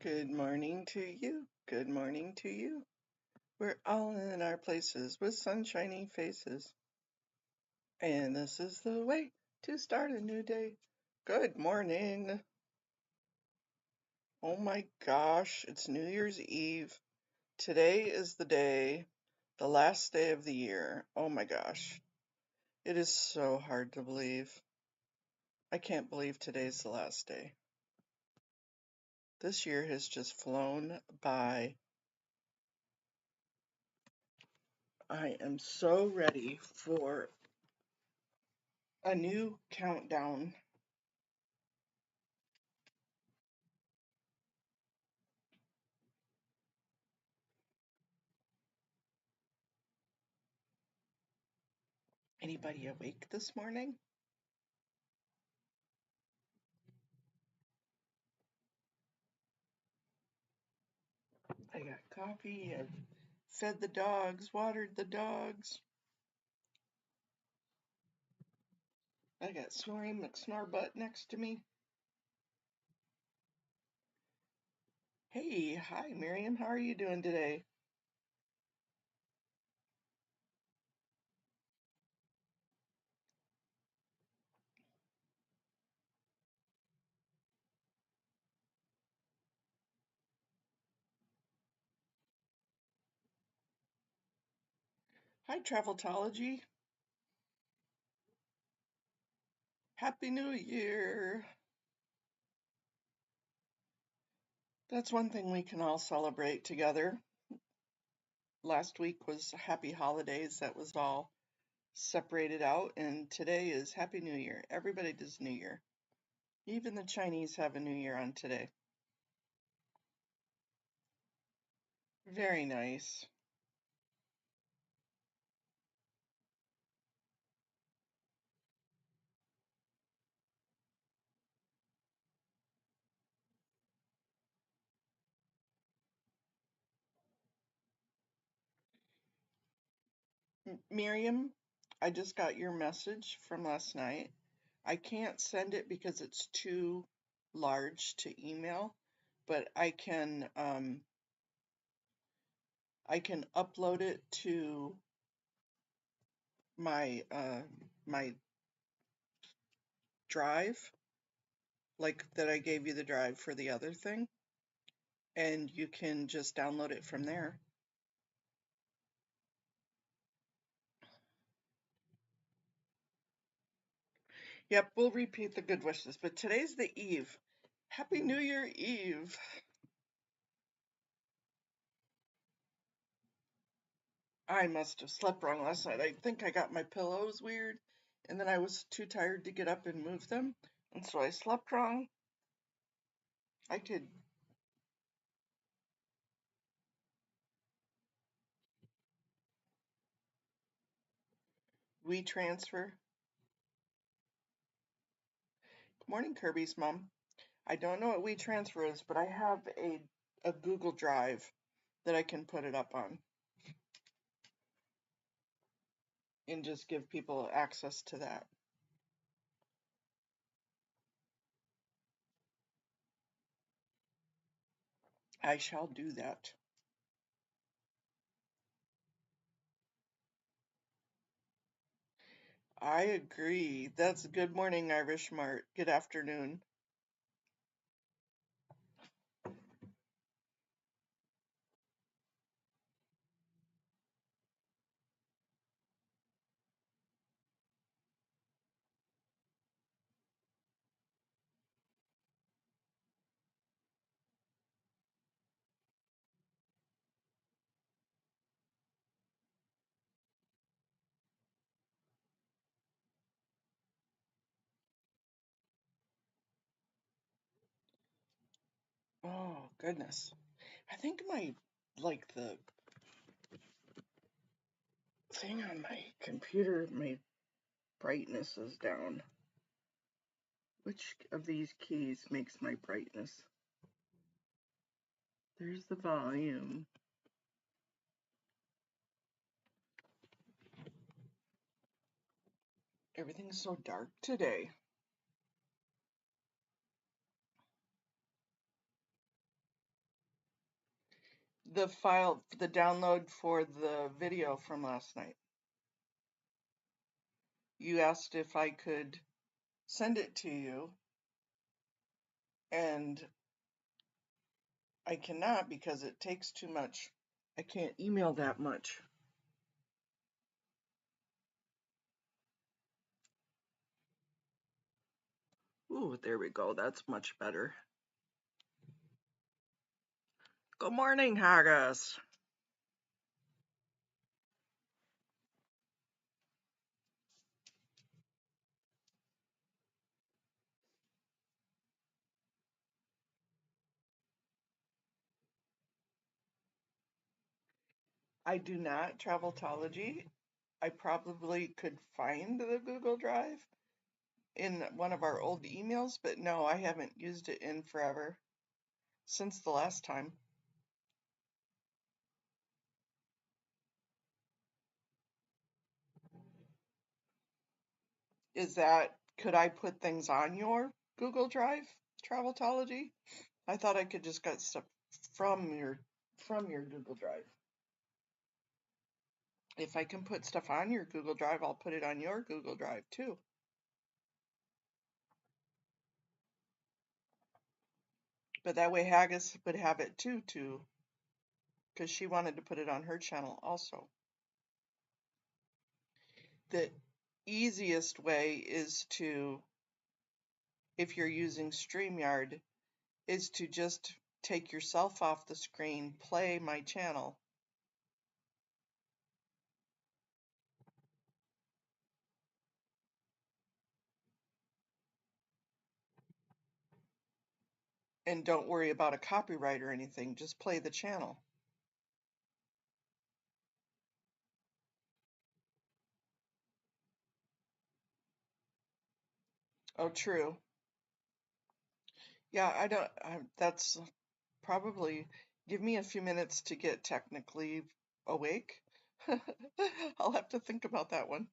Good morning to you. Good morning to you. We're all in our places with sunshiny faces. And this is the way to start a new day. Good morning. Oh my gosh, it's New Year's Eve. Today is the day, the last day of the year. Oh my gosh. It is so hard to believe. I can't believe today's the last day. This year has just flown by. I am so ready for a new countdown. Anybody awake this morning? I got coffee, I've fed the dogs, watered the dogs. I got Snoring McSnorbutt next to me. Hey, hi Miriam, how are you doing today? Hi Traveltology. Happy New Year. That's one thing we can all celebrate together. Last week was Happy Holidays, that was all separated out, and today is Happy New Year. Everybody does New Year. Even the Chinese have a New Year on today. Very nice. Miriam, I just got your message from last night. I can't send it because it's too large to email, but I can upload it to my drive, like that I gave you the drive for the other thing, and you can just download it from there. Yep, we'll repeat the good wishes, but today's the Eve. Happy New Year Eve. I must have slept wrong last night. I think I got my pillows weird, and then I was too tired to get up and move them, and so I slept wrong. I could WeTransfer. Good morning, Kirby's mom. I don't know what WeTransfer is, but I have a Google Drive that I can put it up on and just give people access to that. I shall do that. I agree. That's good morning, Irish Mart. Good afternoon. Oh, goodness. I think the thing on my computer, my brightness is down. Which of these keys makes my brightness? There's the volume. Everything's so dark today. The file, the download for the video from last night. You asked if I could send it to you, and I cannot because it takes too much. I can't email that much. Ooh, there we go. That's much better. Good morning, Haggis. I do not Traveltology. I probably could find the Google Drive in one of our old emails, but no, I haven't used it in forever since the last time. Is that, could I put things on your Google Drive, Traveltology? I thought I could just get stuff from your Google Drive. If I can put stuff on your Google Drive, I'll put it on your Google Drive too. But that way Haggis would have it too, because she wanted to put it on her channel also. The easiest way is to, if you're using StreamYard, is to just take yourself off the screen, play my channel, and don't worry about a copyright or anything, just play the channel. Oh, true. Yeah, that's probably, give me a few minutes to get technically awake. I'll have to think about that one.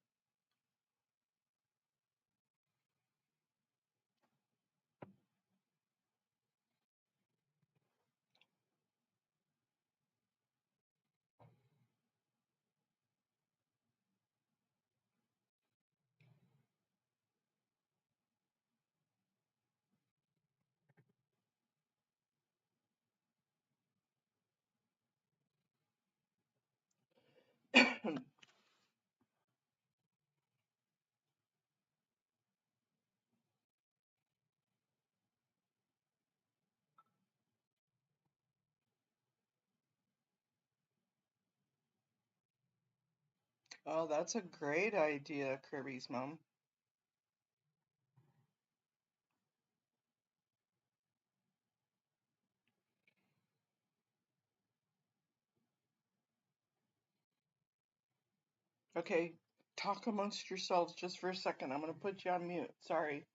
Oh, that's a great idea, Kirby's mom. Okay, talk amongst yourselves just for a second. I'm going to put you on mute. Sorry.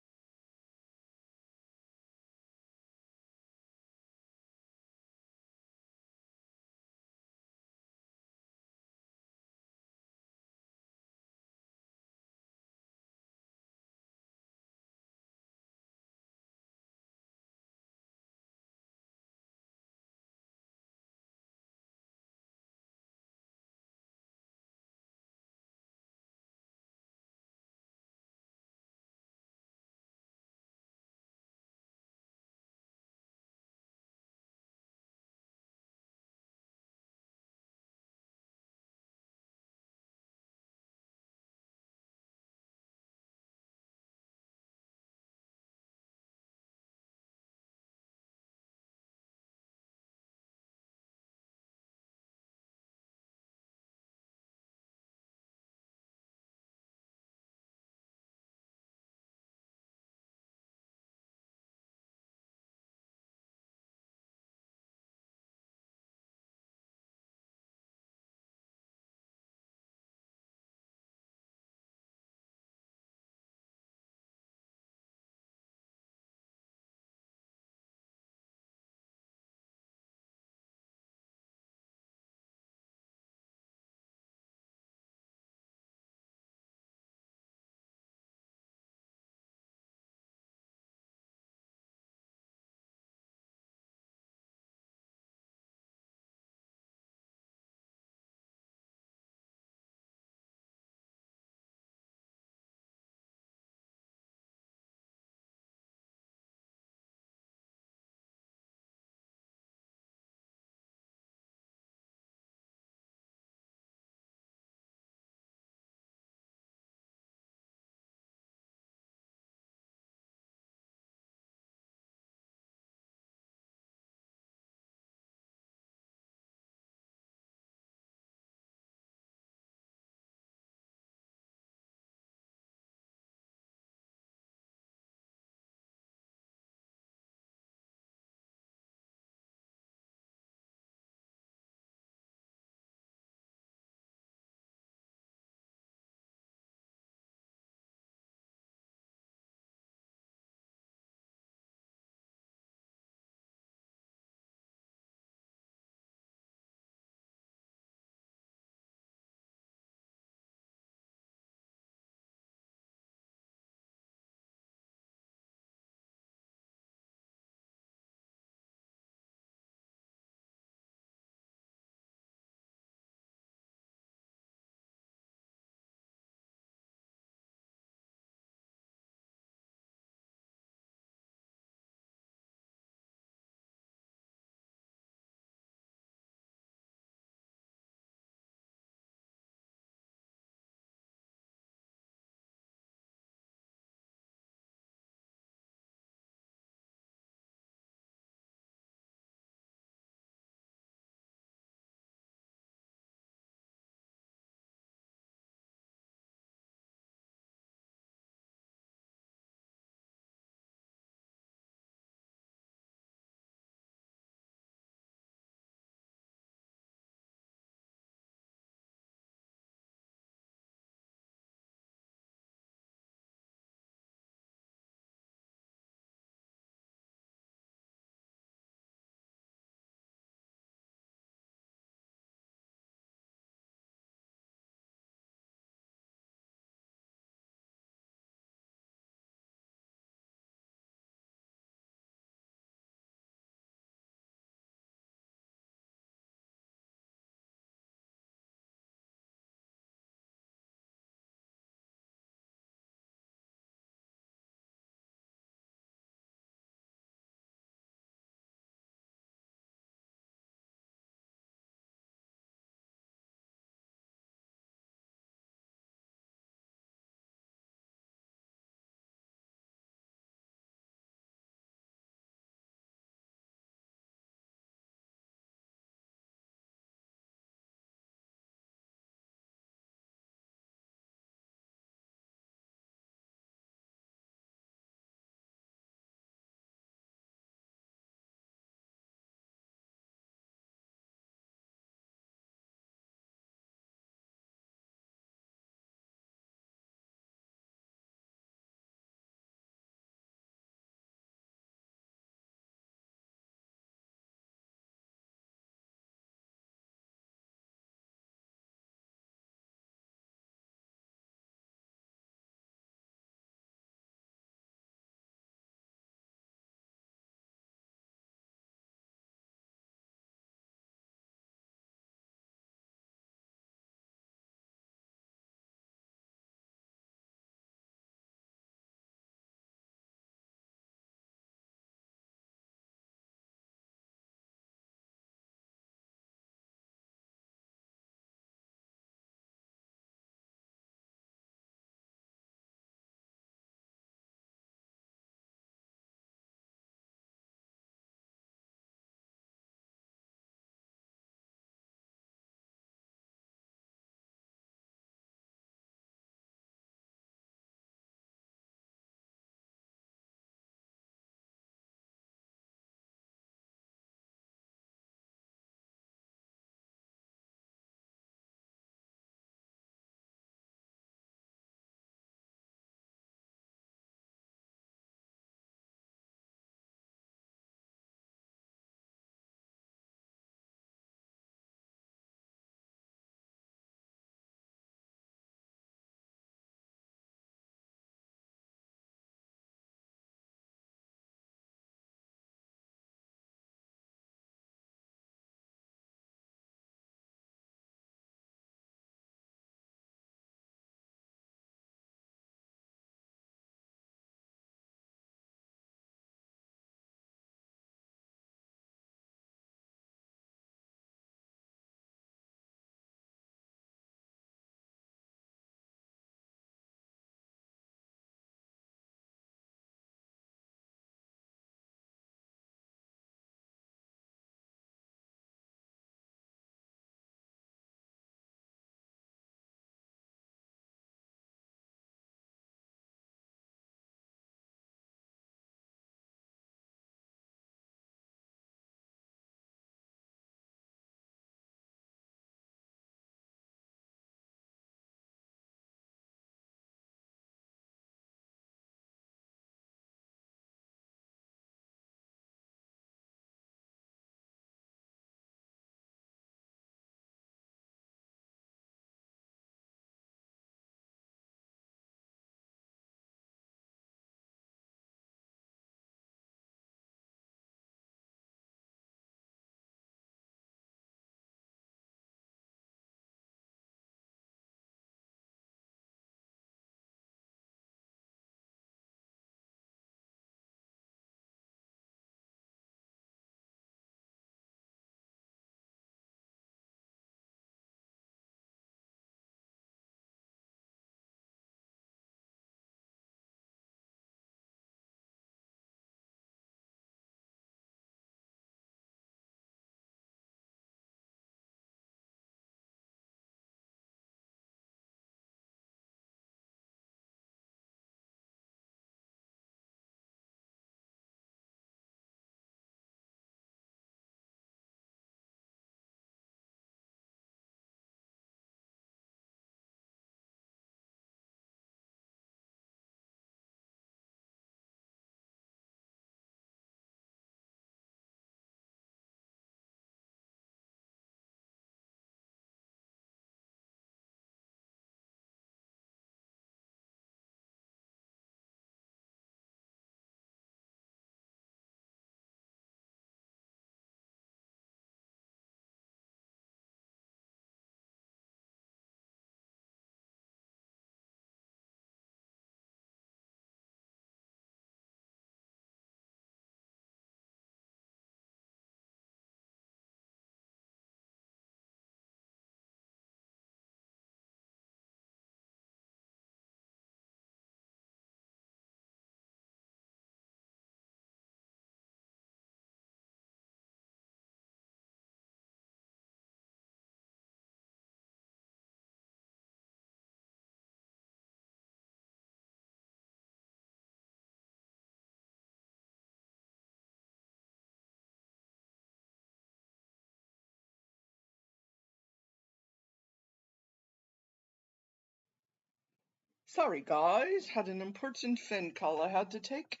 Sorry, guys, had an important phone call I had to take.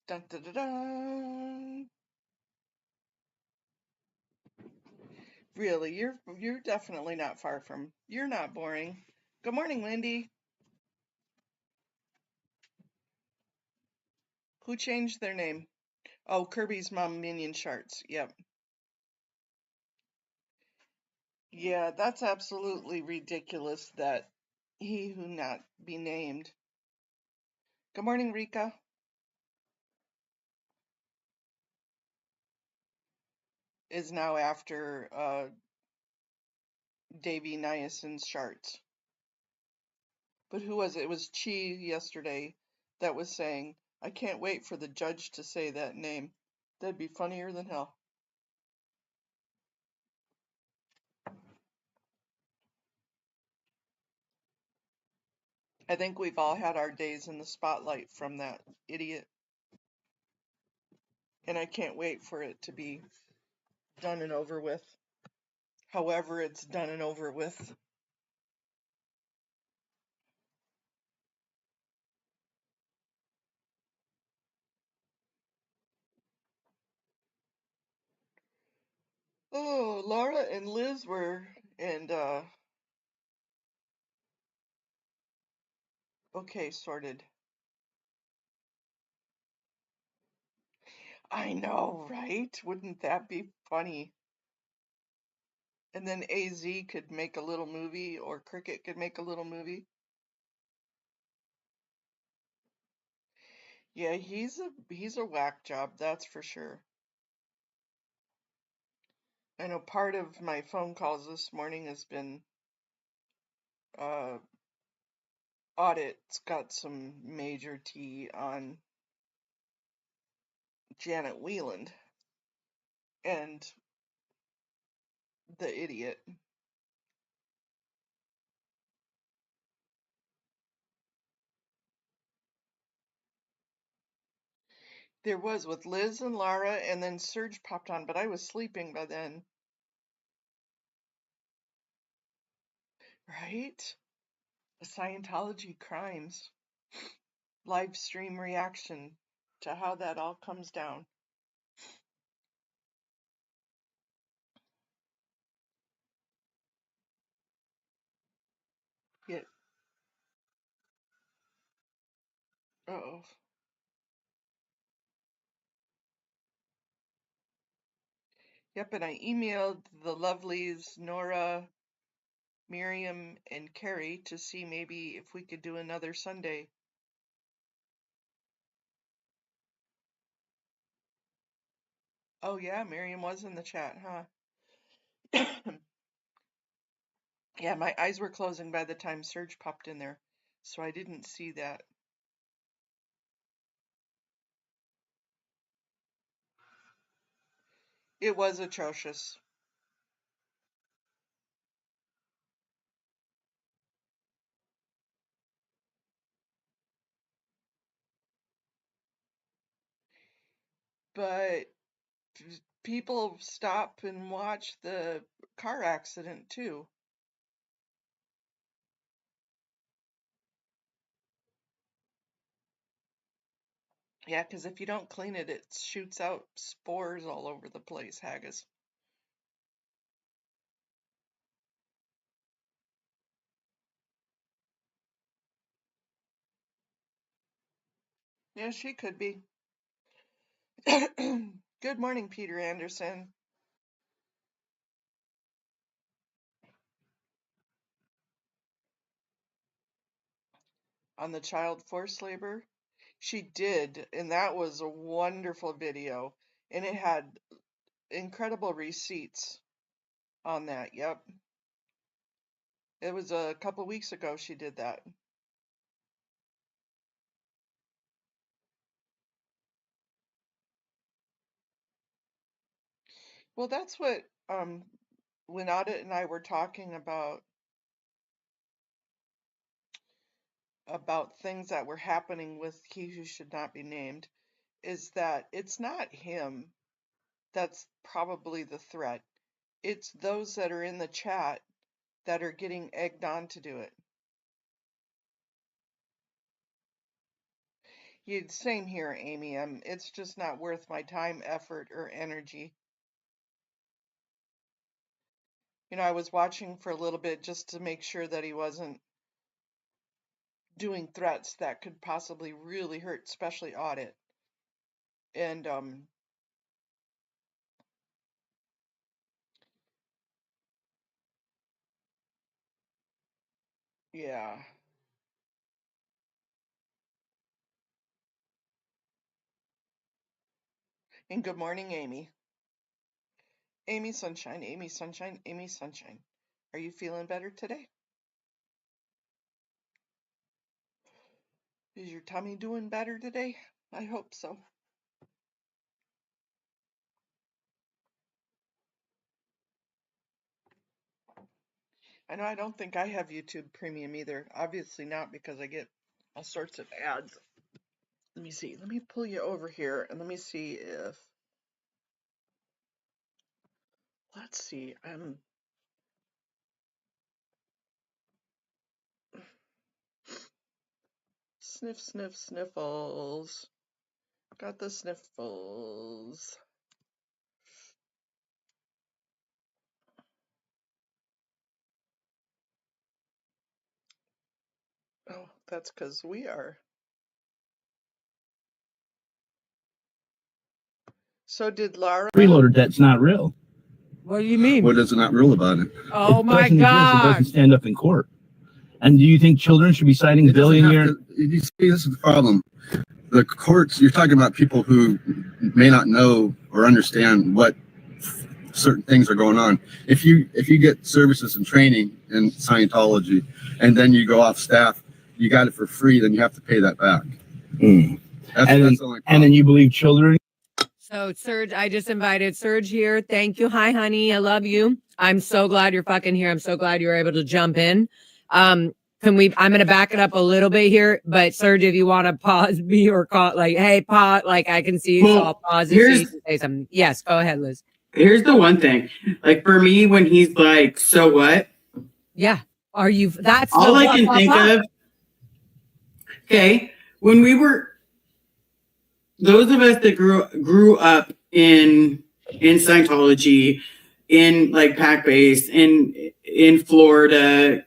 Dun, dun, dun, dun. Really, you're definitely not far from. You're not boring. Good morning, Lindy. Who changed their name? Oh, Kirby's mom, Minion Sharts. Yep. Yeah, that's absolutely ridiculous that he who not be named. Good morning, Rika. Is now after Davy Niasen's Sharts. But who was it? It was Chi yesterday that was saying, I can't wait for the judge to say that name. That'd be funnier than hell. I think we've all had our days in the spotlight from that idiot. And I can't wait for it to be done and over with. However it's done and over with. Oh, Laura and Liz were, and okay, sorted. I know, right? Wouldn't that be funny? And then AZ could make a little movie, or Cricket could make a little movie. Yeah, he's a whack job, that's for sure. I know part of my phone calls this morning has been uh Audit's got some major tea on Janet Wieland and the idiot. There was with Liz and Lara, and then Serge popped on, but I was sleeping by then. Right? Scientology crimes. Live stream reaction to how that all comes down. Yeah. Uh-oh. Yep, and I emailed the lovelies Nora, Miriam, and Carrie to see maybe if we could do another Sunday. Oh yeah, Miriam was in the chat, huh? Yeah, my eyes were closing by the time Serge popped in there, so I didn't see that. It was atrocious. But people stop and watch the car accident too. Yeah, because if you don't clean it, it shoots out spores all over the place, haggis. Yeah, she could be. Good morning, Peter Anderson. On the child forced labor? She did, and that was a wonderful video. And it had incredible receipts on that. Yep. It was a couple weeks ago she did that. Well, that's what when Audit and I were talking about things that were happening with He Who Should Not Be Named, is that it's not him that's probably the threat. It's those that are in the chat that are getting egged on to do it. Same here, Amy. It's just not worth my time, effort, or energy. I was watching for a little bit just to make sure that he wasn't doing threats that could possibly really hurt, especially audit. And yeah. And good morning, Amy. Amy Sunshine, Amy Sunshine, Amy Sunshine. Are you feeling better today? Is your tummy doing better today? I hope so. I know I don't think I have YouTube Premium either. Obviously not, because I get all sorts of ads. Let me see. Let me pull you over here and let me see if. Let's see. Sniff, sniff, sniffles. Got the sniffles. Oh, that's because we are. So did Lara. Freeloader debt's not real. What do you mean? What is not real about it? Oh my It God. doesn't stand up in court. And do you think children should be citing billionaire? You see, this is the problem. The courts, you're talking about people who may not know or understand what certain things are going on. If you get services and training in Scientology and then you go off staff, you got it for free, then you have to pay that back. That's the only problem. And then you believe children. So Serge, I just invited Serge here. Thank you. Hi, honey. I love you. I'm so glad you're fucking here. I'm so glad you were able to jump in. I'm going to back it up a little bit here, but Serge, if you want to pause me or call like, hey, pause, like I can see you, so I'll pause it so you can say something. Yes, go ahead, Liz. Here's the one thing. Like for me, when he's like, so what? Yeah. Are you, that's all I can think of. Okay. When we were, those of us that grew up in Scientology, in like Pac Base, in Florida,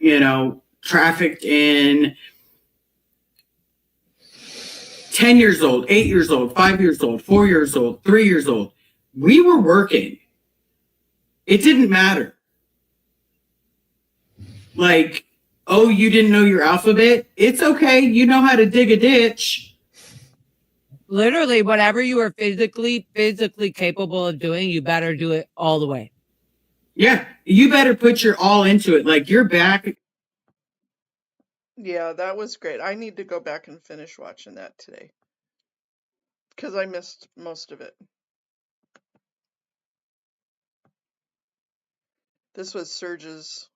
trafficked in 10 years old, 8 years old, 5 years old, 4 years old, 3 years old. We were working. It didn't matter. Like, oh, you didn't know your alphabet? It's okay. You know how to dig a ditch. Literally, whatever you are physically capable of doing, you better do it all the way. Yeah, you better put your all into it. Like you're back. Yeah, that was great. I need to go back and finish watching that today because I missed most of it. This was Serge's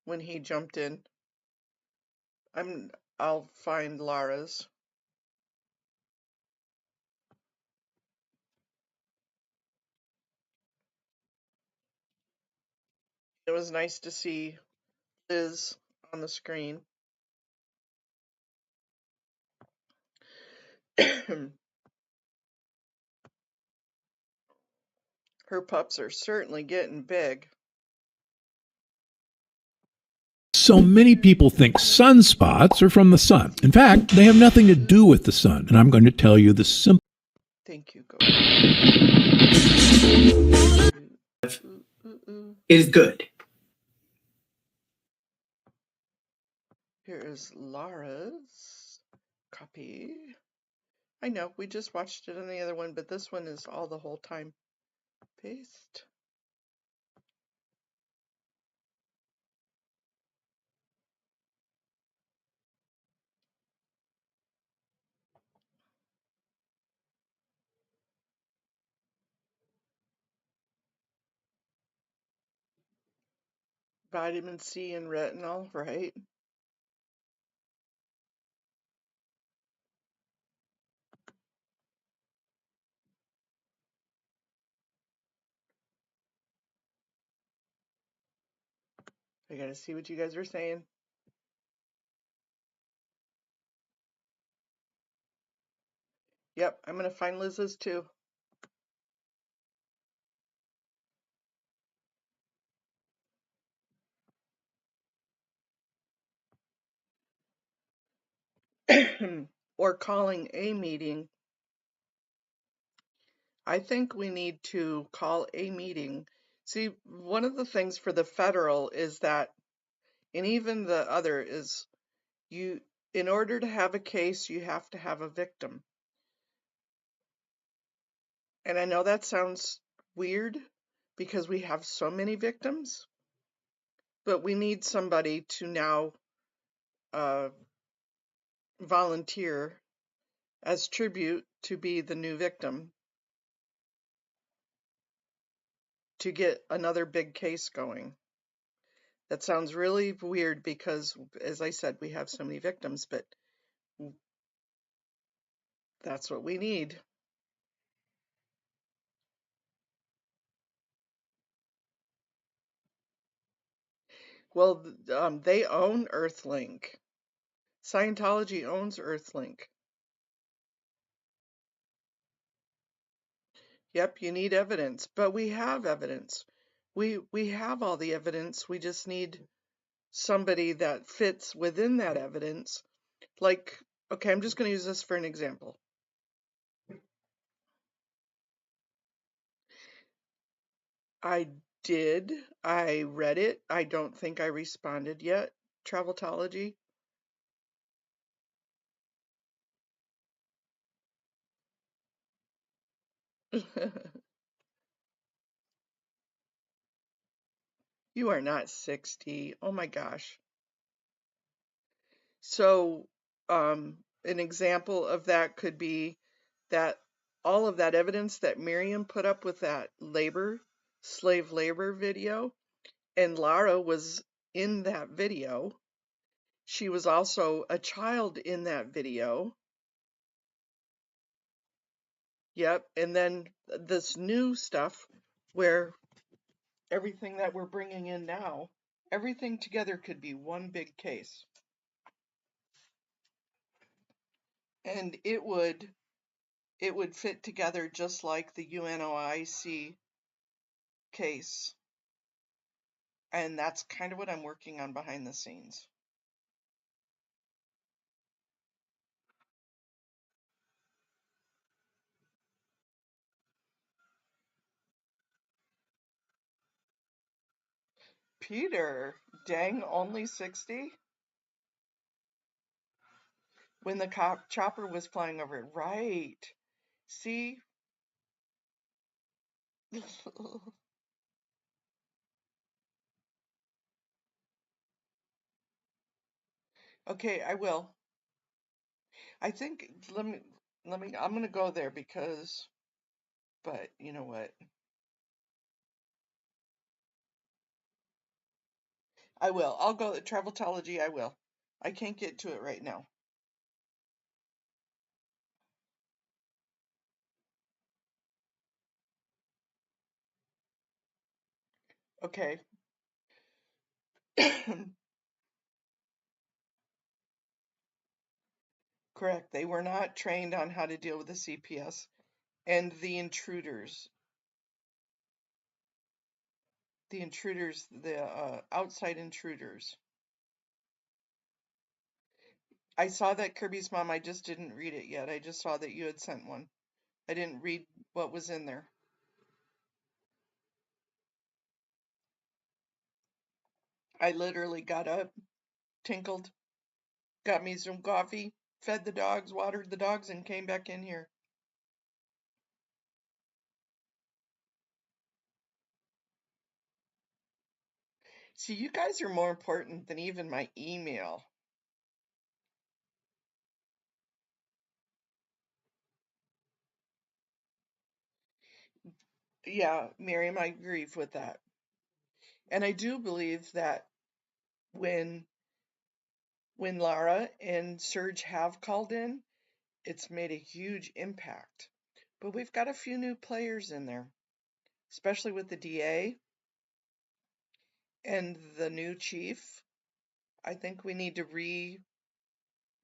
when he jumped in. I'll find Lara's. It was nice to see Liz on the screen. Her pups are certainly getting big. So many people think sunspots are from the sun. In fact, they have nothing to do with the sun. And I'm going to tell you the simple. Thank you, Go. Is good. Here is Lara's copy. I know, we just watched it on the other one, but this one is all the whole time. Paste. Vitamin C and retinol, right? I gotta see what you guys are saying. Yep, I'm gonna find Liz's too. Or calling a meeting. I think we need to call a meeting. See, one of the things for the federal is that, and even the other is you, in order to have a case, you have to have a victim. And I know that sounds weird because we have so many victims, but we need somebody to now volunteer as tribute to be the new victim to get another big case going. That sounds really weird because, as I said, we have so many victims, but that's what we need. Well, they own Earthlink. Scientology owns Earthlink. Yep, you need evidence, but we have evidence. We have all the evidence. We just need somebody that fits within that evidence. Like, okay, I'm just going to use this for an example. I did. I read it. I don't think I responded yet. Traveltology. You are not 60. Oh my gosh. So, an example of that could be that all of that evidence that Miriam put up with that slave labor video, and Lara was in that video. She was also a child in that video. Yep. And then this new stuff where everything that we're bringing in now, everything together could be one big case. And it would fit together just like the UNOIC case. And that's kind of what I'm working on behind the scenes. Peter, dang, only 60? When the chopper was flying over it. Right. See? Okay, I will. I think, I'm gonna go there because, but you know what? I will. I'll go to Traveltology, I will. I can't get to it right now. Okay. Correct. They were not trained on how to deal with the CPS and the intruders. The outside intruders. I saw that Kirby's mom. I just didn't read it yet. I just saw that you had sent one. I didn't read what was in there. I literally got up, tinkled, got me some coffee, fed the dogs, watered the dogs, and came back in here. See, you guys are more important than even my email. Yeah, Miriam, I agree with that. And I do believe that when Lara and Serge have called in, it's made a huge impact. But we've got a few new players in there, especially with the DA and the new chief. I think we need to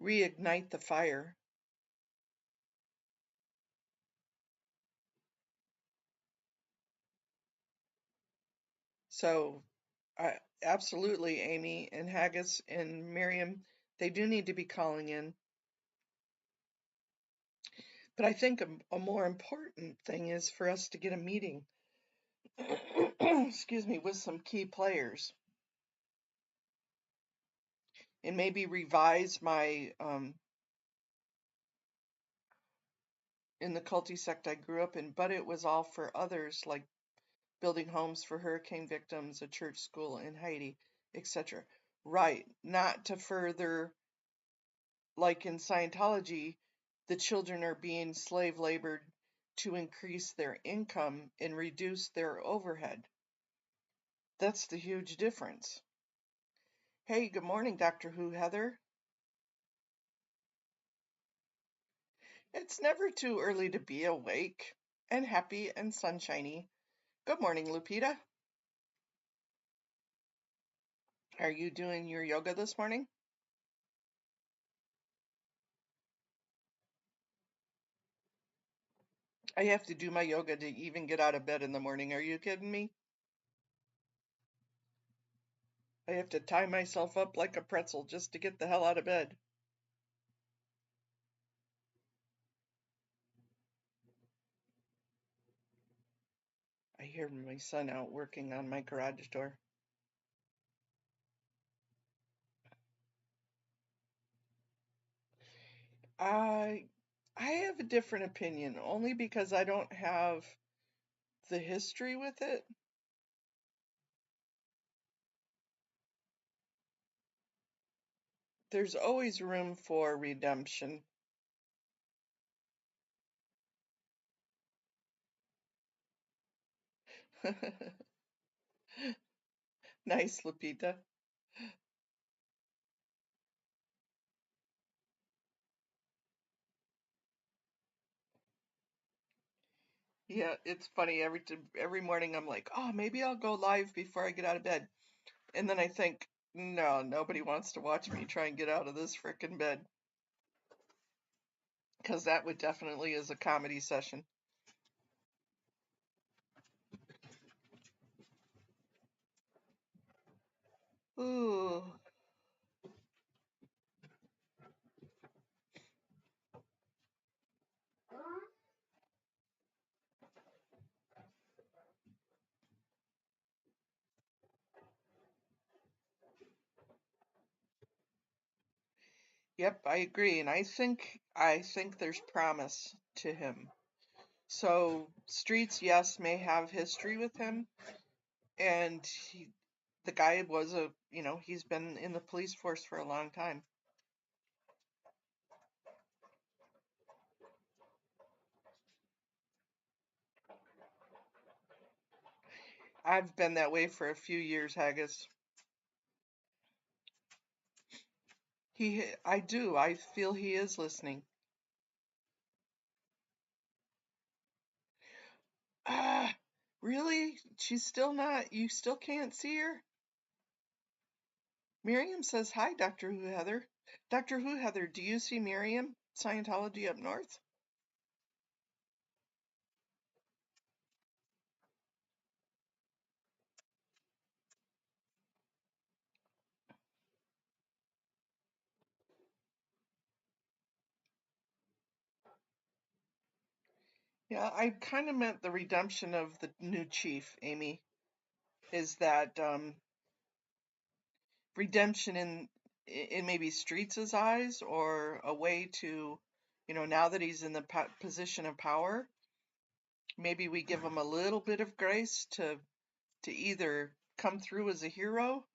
reignite the fire. So, absolutely, Amy and Haggis and Miriam, they do need to be calling in. But I think a more important thing is for us to get a meeting, excuse me, with some key players and maybe revise my, in the culty sect I grew up in, but it was all for others, like building homes for hurricane victims, a church school in Haiti, etc. Right, not to further, like in Scientology, the children are being slave labored to increase their income and reduce their overhead. That's the huge difference. Hey, good morning, Dr. Who Heather. It's never too early to be awake and happy and sunshiny. Good morning, Lupita. Are you doing your yoga this morning? I have to do my yoga to even get out of bed in the morning. Are you kidding me? I have to tie myself up like a pretzel just to get the hell out of bed. I hear my son out working on my garage door. I have a different opinion, only because I don't have the history with it. There's always room for redemption. Nice, Lupita. Yeah, it's funny. Every morning I'm like, oh, maybe I'll go live before I get out of bed. And then I think, no, nobody wants to watch me try and get out of this frickin' bed. Because that would definitely is a comedy session. Ooh. Yep, I agree. And I think there's promise to him. So Streets, yes, may have history with him. And the guy was he's been in the police force for a long time. I've been that way for a few years, Haggis. I do. I feel he is listening. Ah, really? She's still not, you still can't see her? Miriam says, hi, Dr. Who Heather. Dr. Who Heather, do you see Miriam? Scientology up north? Yeah, I kind of meant the redemption of the new chief, Amy. Is that redemption in maybe Streets' eyes, or a way to, now that he's in the position of power, maybe we give him a little bit of grace to either come through as a hero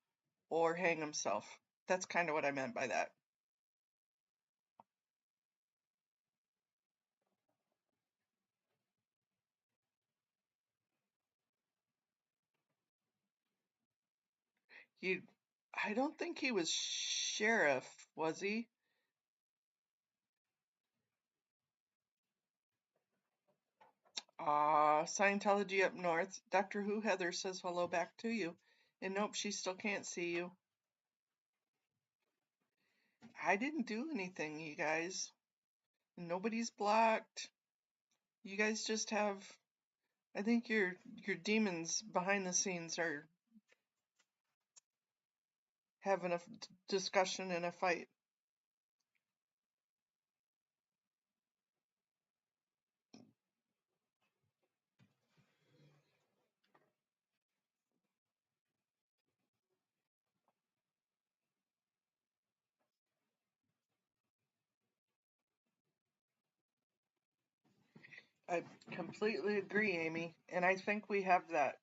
or hang himself. That's kind of what I meant by that. I don't think he was sheriff, was he? Scientology up north. Dr. Who Heather says hello back to you. And nope, she still can't see you. I didn't do anything, you guys. Nobody's blocked. You guys just have, I think your demons behind the scenes are having a discussion and a fight. I completely agree, Amy. And I think we have that.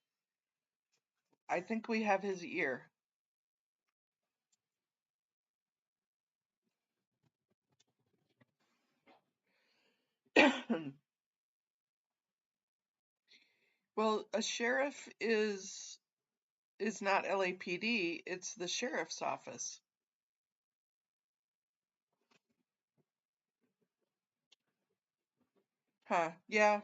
I think we have his ear. Well, a sheriff is not LAPD, it's the sheriff's office. Huh, yeah.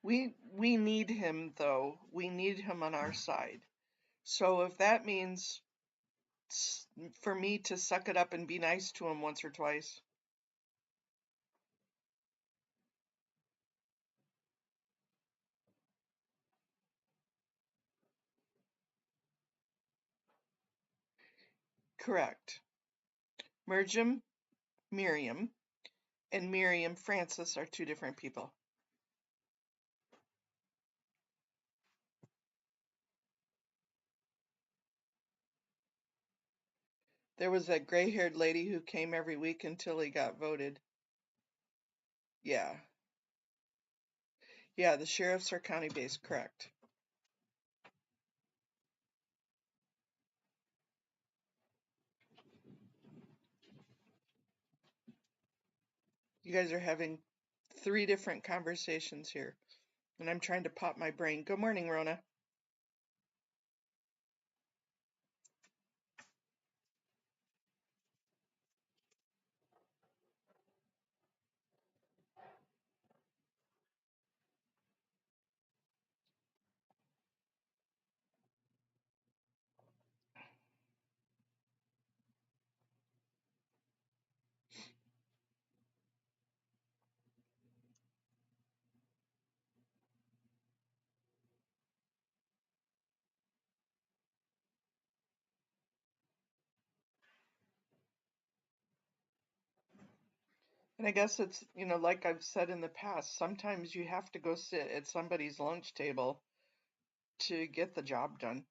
We need him though. We need him on our side. So if that means for me to suck it up and be nice to him once or twice. Correct. Merjam, Miriam, and Miriam Francis are two different people. There was that gray-haired lady who came every week until he got voted. Yeah. Yeah, the sheriffs are county-based, correct. You guys are having 3 different conversations here, and I'm trying to pop my brain. Good morning, Rona. And I guess it's, like I've said in the past, sometimes you have to go sit at somebody's lunch table to get the job done.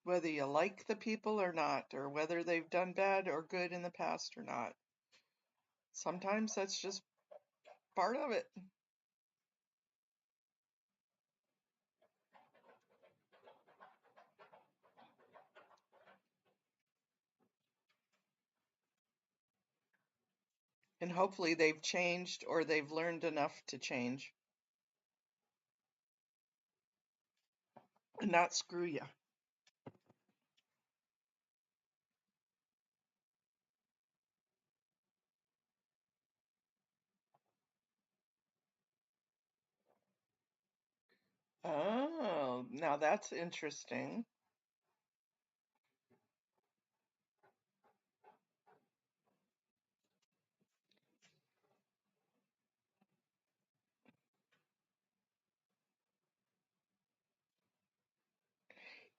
Whether you like the people or not, or whether they've done bad or good in the past or not. Sometimes that's just part of it. And hopefully they've changed or they've learned enough to change and not screw you. Oh, now that's interesting.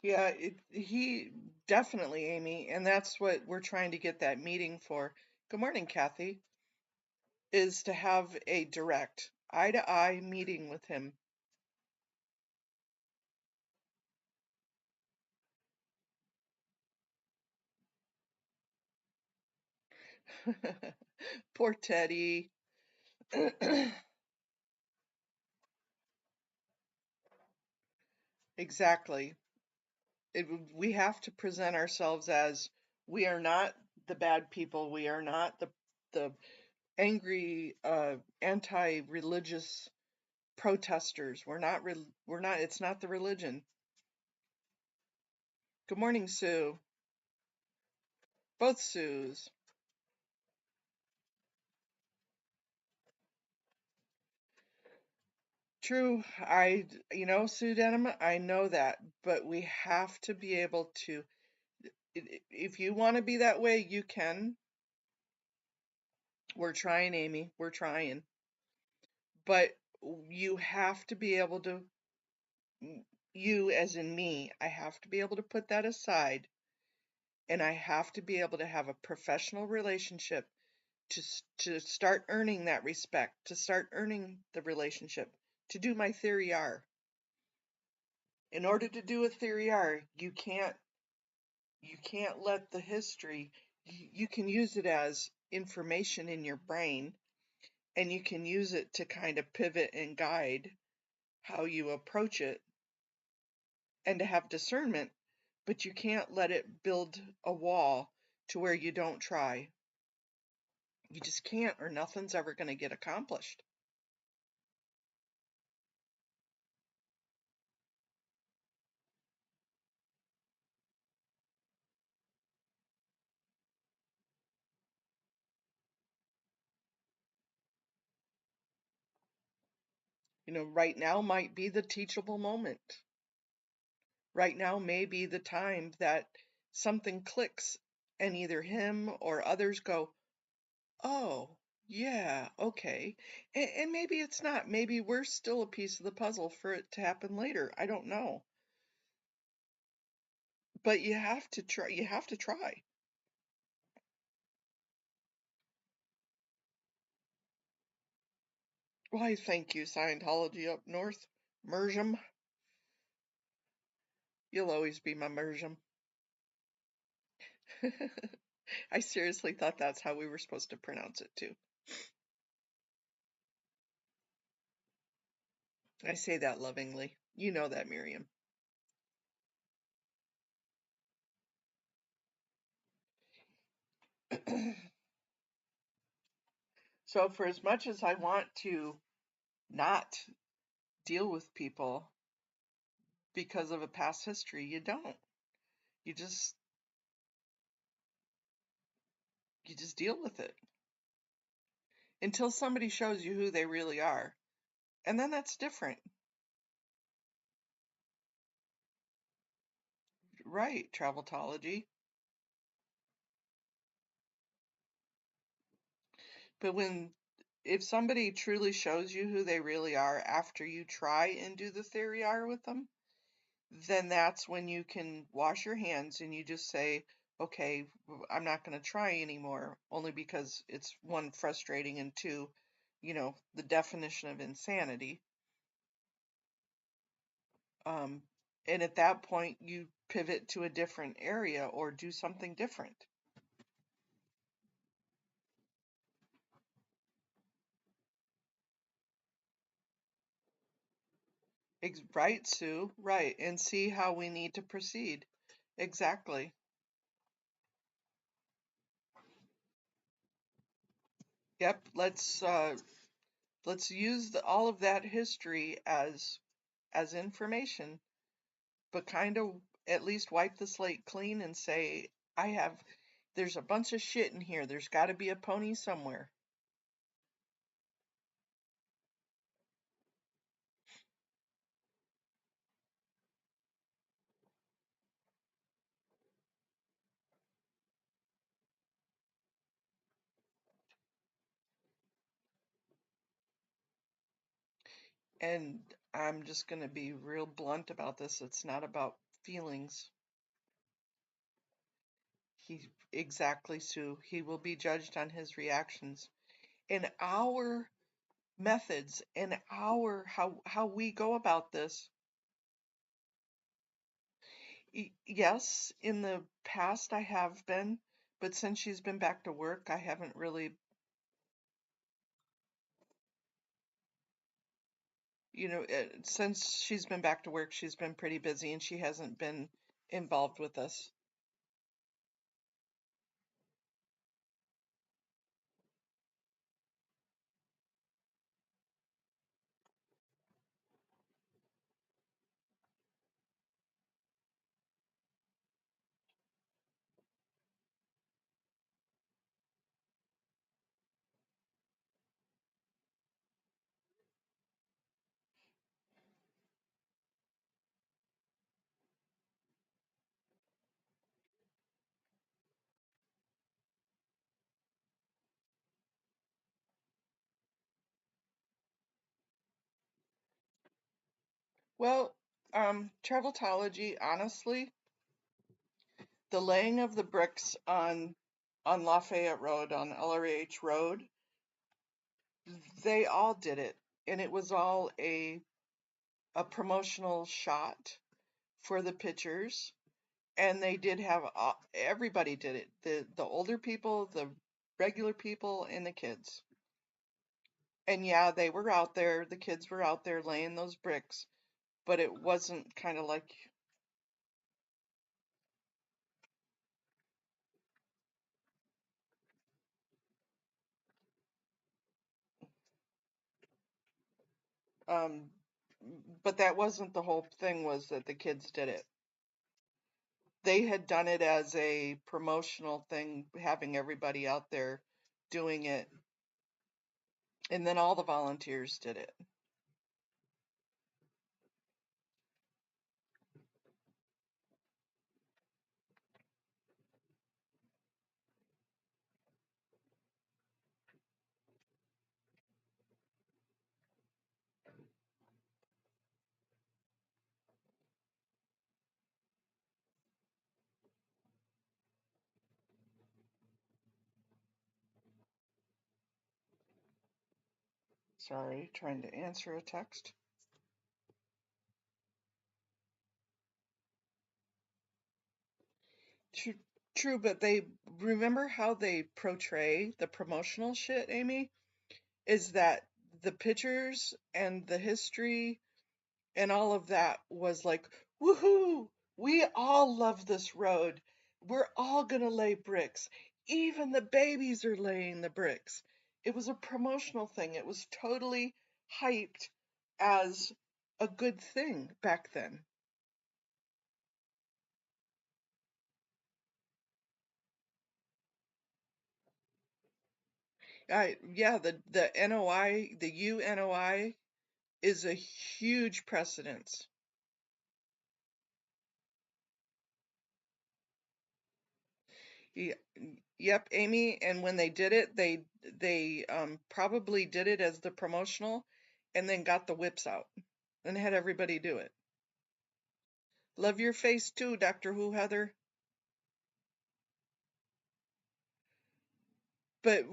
Yeah, he definitely, Amy, and that's what we're trying to get that meeting for. Good morning, Kathy. Is to have a direct eye-to-eye meeting with him. Poor Teddy. Exactly. We have to present ourselves as we are not the bad people. We are not the angry, anti-religious protesters. We're not. We're not. It's not the religion. Good morning, Sue. Both Sues. True. Sue Denham, I know that, but we have to be able to If you want to be that way, you can. We're trying, Amy. We're trying. But you have to be able to, you as in me, I have to be able to put that aside, and I have to be able to have a professional relationship to start earning that respect, to start earning the relationship, to do my theory R. In order to do a theory R, you can't let the history, you can use it as information in your brain, and you can use it to kind of pivot and guide how you approach it and to have discernment, but you can't let it build a wall to where you don't try. You just can't, or nothing's ever going to get accomplished. Right now might be the teachable moment. Right now may be the time that something clicks and either him or others go, oh, yeah, okay. And maybe it's not. Maybe we're still a piece of the puzzle for it to happen later. I don't know. But you have to try. You have to try. Why, thank you, Scientology up north. Mersham. You'll always be my Mersham. I seriously thought that's how we were supposed to pronounce it too. I say that lovingly. You know that, Miriam. So for as much as I want to not deal with people because of a past history, you don't. You just deal with it until somebody shows you who they really are. And then that's different. Right, Traveltology. But if somebody truly shows you who they really are after you try and do the theory R with them, then that's when you can wash your hands and you just say, okay, I'm not going to try anymore, only because it's one, frustrating, and two, the definition of insanity. Um, and at that point, you pivot to a different area or do something different. Right, Sue? Right. And see how we need to proceed. Exactly. Yep. Let's use all of that history as information, but kind of at least wipe the slate clean and say, there's a bunch of shit in here. There's got to be a pony somewhere. And I'm just going to be real blunt about this. It's not about feelings. Exactly, Sue. He will be judged on his reactions. And our methods and how we go about this. Yes, in the past I have been, but since she's been back to work, I haven't really, since she's been back to work, she's been pretty busy and she hasn't been involved with us. Well, Traveltology, honestly, the laying of the bricks on Lafayette Road, on LRH Road, they all did it, and it was all a promotional shot for the pictures, and they did have everybody did it, the older people, the regular people, and the kids. And yeah, they were out there, the kids were out there laying those bricks, but it wasn't kind of like um but that wasn't the whole thing, was that the kids did it. They had done it as a promotional thing, having everybody out there doing it, and then all the volunteers did it. Sorry, trying to answer a text. True, true, but they remember how they portray the promotional shit, Amy? Is that the pictures and the history and all of that was like, woohoo, we all love this road. We're all gonna lay bricks. Even the babies are laying the bricks. It was a promotional thing. It was totally hyped as a good thing back then. Yeah, the NOI, the UNOI is a huge precedence. Ye- Yep, Amy, and when they did it, they probably did it as the promotional and then got the whips out and had everybody do it. Love your face too, Doctor Who, Heather. But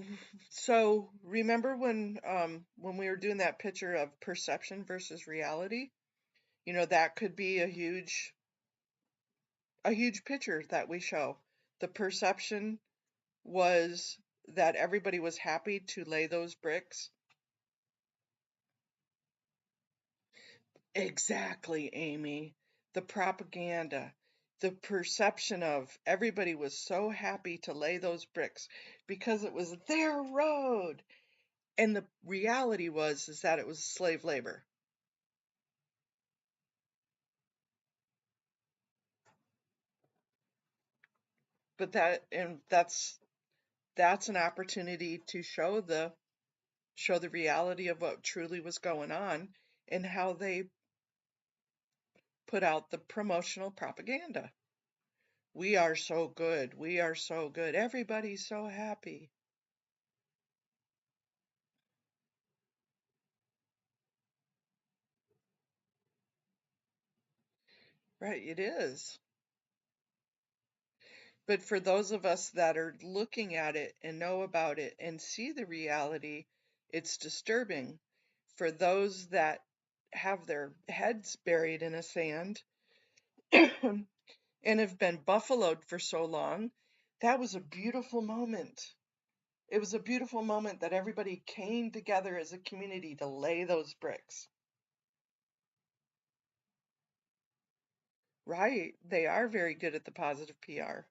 so remember when we were doing that picture of perception versus reality? You know, that could be a huge picture that we show. The perception was that everybody was happy to lay those bricks. Exactly, Amy. The propaganda, the perception of everybody was so happy to lay those bricks because it was their road. And the reality was is that it was slave labor. But that's an opportunity to show the reality of what truly was going on and how they put out the promotional propaganda. We are so good. We are so good. Everybody's so happy. Right, it is. But for those of us that are looking at it and know about it and see the reality, it's disturbing. For those that have their heads buried in a sand and have been buffaloed for so long, that was a beautiful moment. It was a beautiful moment that everybody came together as a community to lay those bricks. Right. They are very good at the positive PR.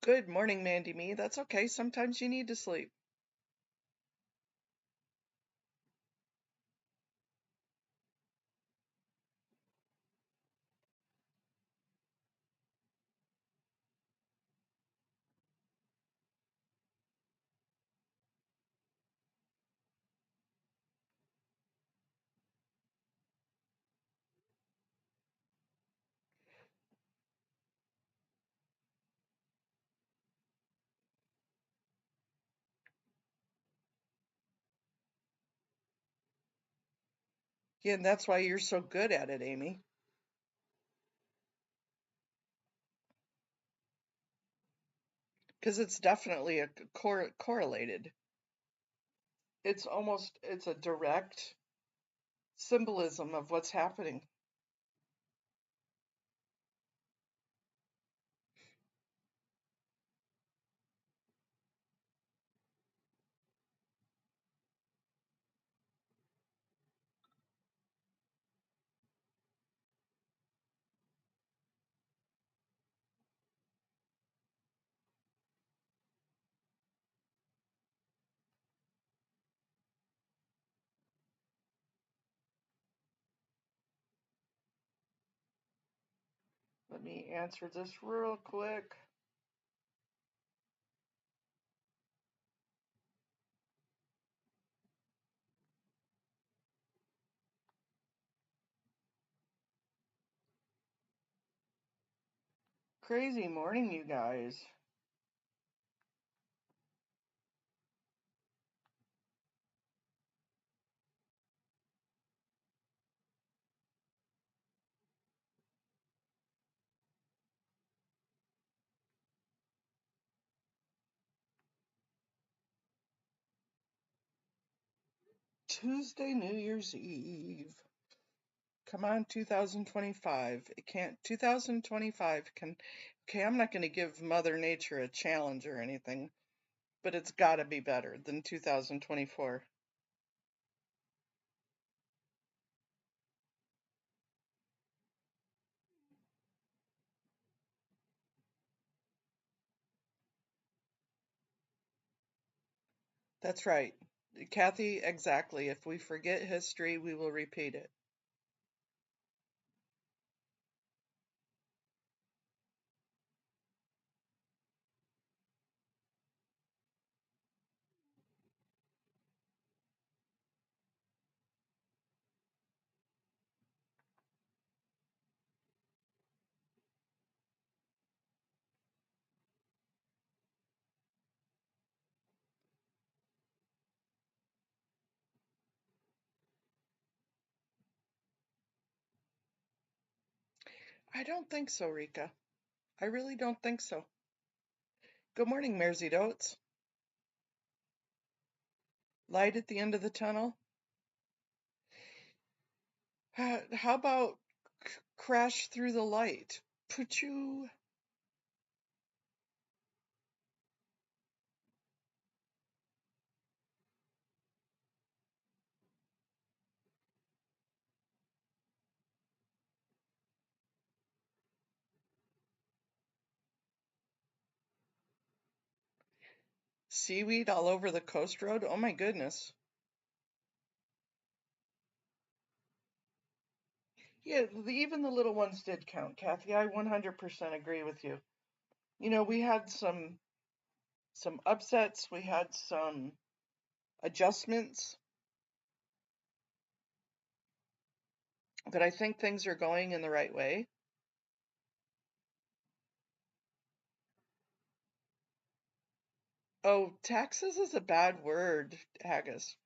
Good morning, Mandy Me. That's okay. Sometimes you need to sleep. Yeah, and that's why you're so good at it, Amy. Because it's definitely a correlated. It's a direct symbolism of what's happening. Let me answer this real quick. Crazy morning, you guys. Tuesday, New Year's Eve. Come on, 2025. It can't, 2025 can, okay, I'm not going to give Mother Nature a challenge or anything, but it's got to be better than 2024. That's right. Kathy, exactly. If we forget history, we will repeat it. I don't think so, Rika. I really don't think so. Good morning, Mersey Dotes. Light at the end of the tunnel? How about crash through the light? Put you. Seaweed all over the coast road? Oh my goodness. Yeah, even the little ones did count, Kathy. I 100% agree with you. You know, we had some upsets, we had some adjustments, but I think things are going in the right way. Oh, taxes is a bad word, Haggis.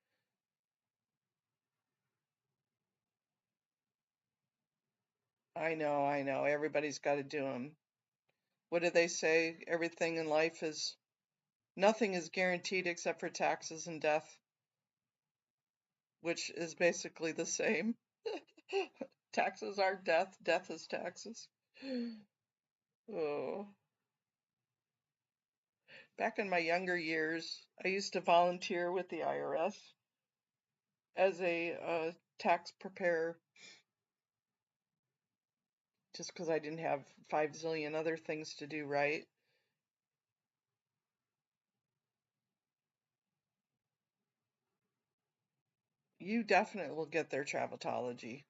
I know, I know. Everybody's got to do them. What do they say? Everything in life is, nothing is guaranteed except for taxes and death, which is basically the same. Taxes are death, death is taxes. Oh. Back in my younger years, I used to volunteer with the IRS as a tax preparer just because I didn't have 5 zillion other things to do right. You definitely will get their Traveltology.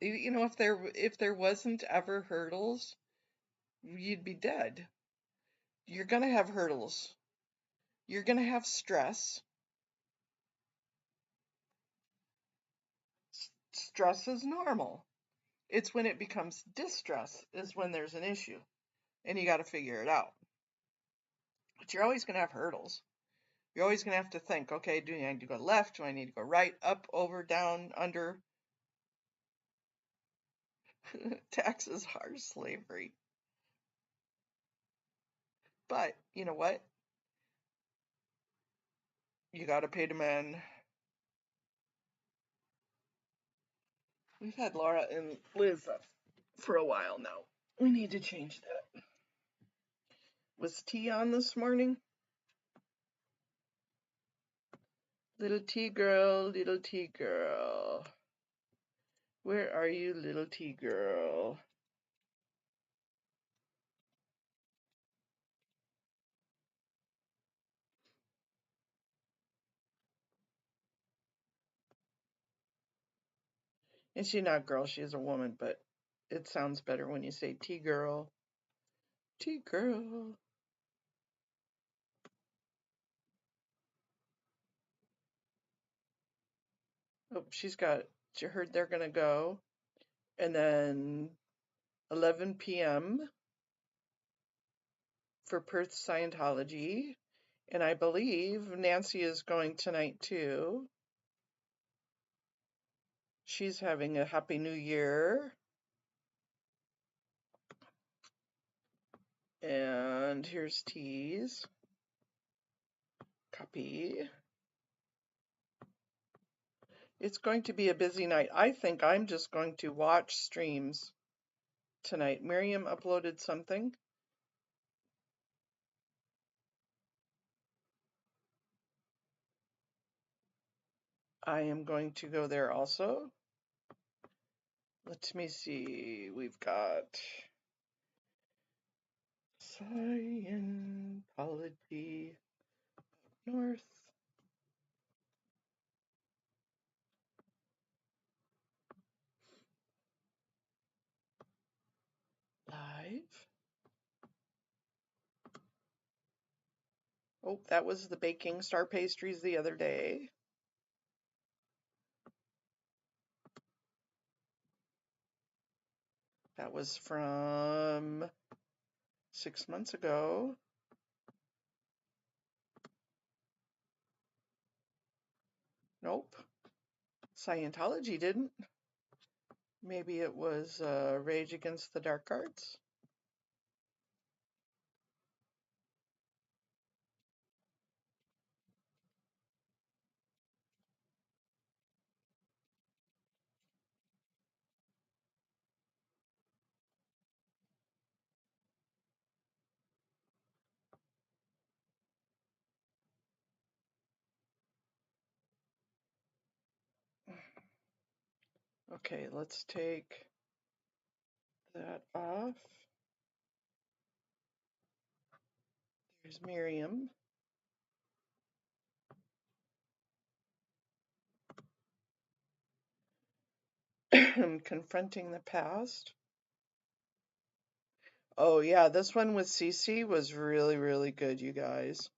You know, if there wasn't ever hurdles, you'd be dead. You're gonna have hurdles. You're gonna have stress. Stress is normal. It's when it becomes distress is when there's an issue, and you got to figure it out. But you're always going to have hurdles. You're always going to have to think, okay, do I need to go left? Do I need to go right, up, over, down, under? Taxes are slavery. But you know what? You got to pay the man. We've had Laura and Liz up for a while now. We need to change that. Was T on this morning? Little T girl, little T girl. Where are you, little T girl? And she's not a girl, she is a woman, but it sounds better when you say T girl. T girl. Oh, she heard they're gonna go. And then 11 p.m. for Perth Scientology. And I believe Nancy is going tonight too. She's having a Happy New Year. And here's T's. Copy. It's going to be a busy night. I think I'm just going to watch streams tonight. Miriam uploaded something. I am going to go there also. Let me see. We've got Scientology North. Live. Oh, that was the baking star pastries the other day. That was from 6 months ago. Nope. Scientology didn't. Maybe it was Rage Against the Dark Arts. Okay, let's take that off. There's Miriam. Confronting the Past. Oh yeah, this one with Cece was really, really good, you guys.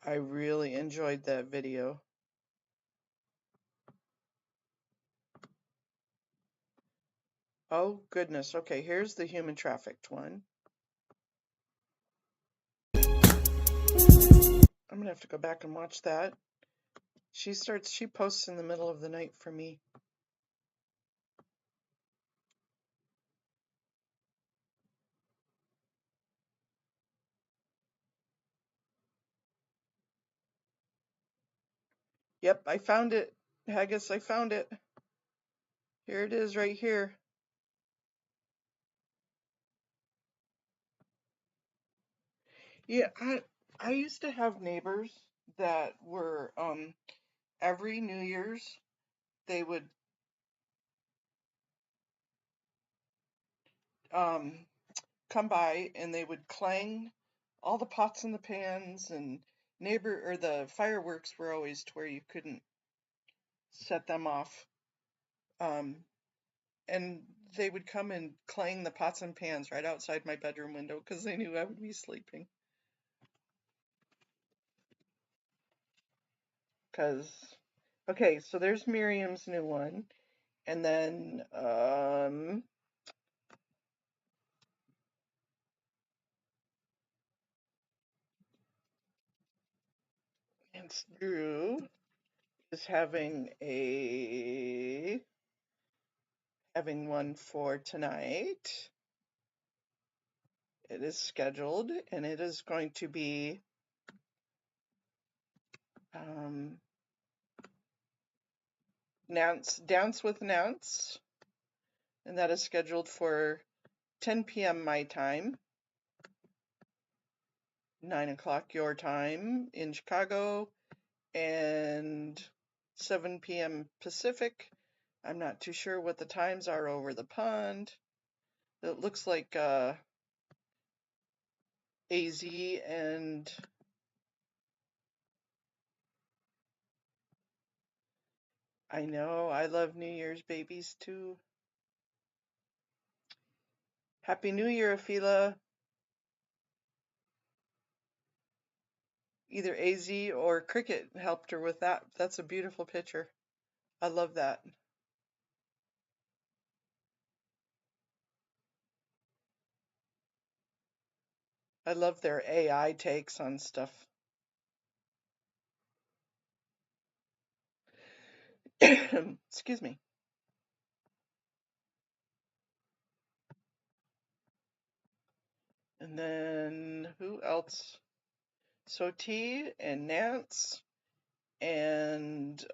I really enjoyed that video. Oh goodness. Okay, here's the human trafficked one. I'm gonna have to go back and watch that. She posts in the middle of the night for me. Yep, I found it. Haggis, I found it. Here it is right here. Yeah, I used to have neighbors that were every New Year's they would come by and they would clang all the pots and the pans, and the fireworks were always to where you couldn't set them off. And they would come and clang the pots and pans right outside my bedroom window because they knew I would be sleeping. Okay, so there's Miriam's new one. And then Nance Drew is having one for tonight. It is scheduled, and it is going to be Dance with Nance, and that is scheduled for 10 p.m. my time, 9 o'clock your time in Chicago, and 7 p.m. Pacific. I'm not too sure what the times are over the pond. It looks like AZ and I know, I love New Year's babies too. Happy New Year, Afila. Either AZ or Cricket helped her with that. That's a beautiful picture. I love that. I love their AI takes on stuff. Excuse me. And then who else? Soti and Nance and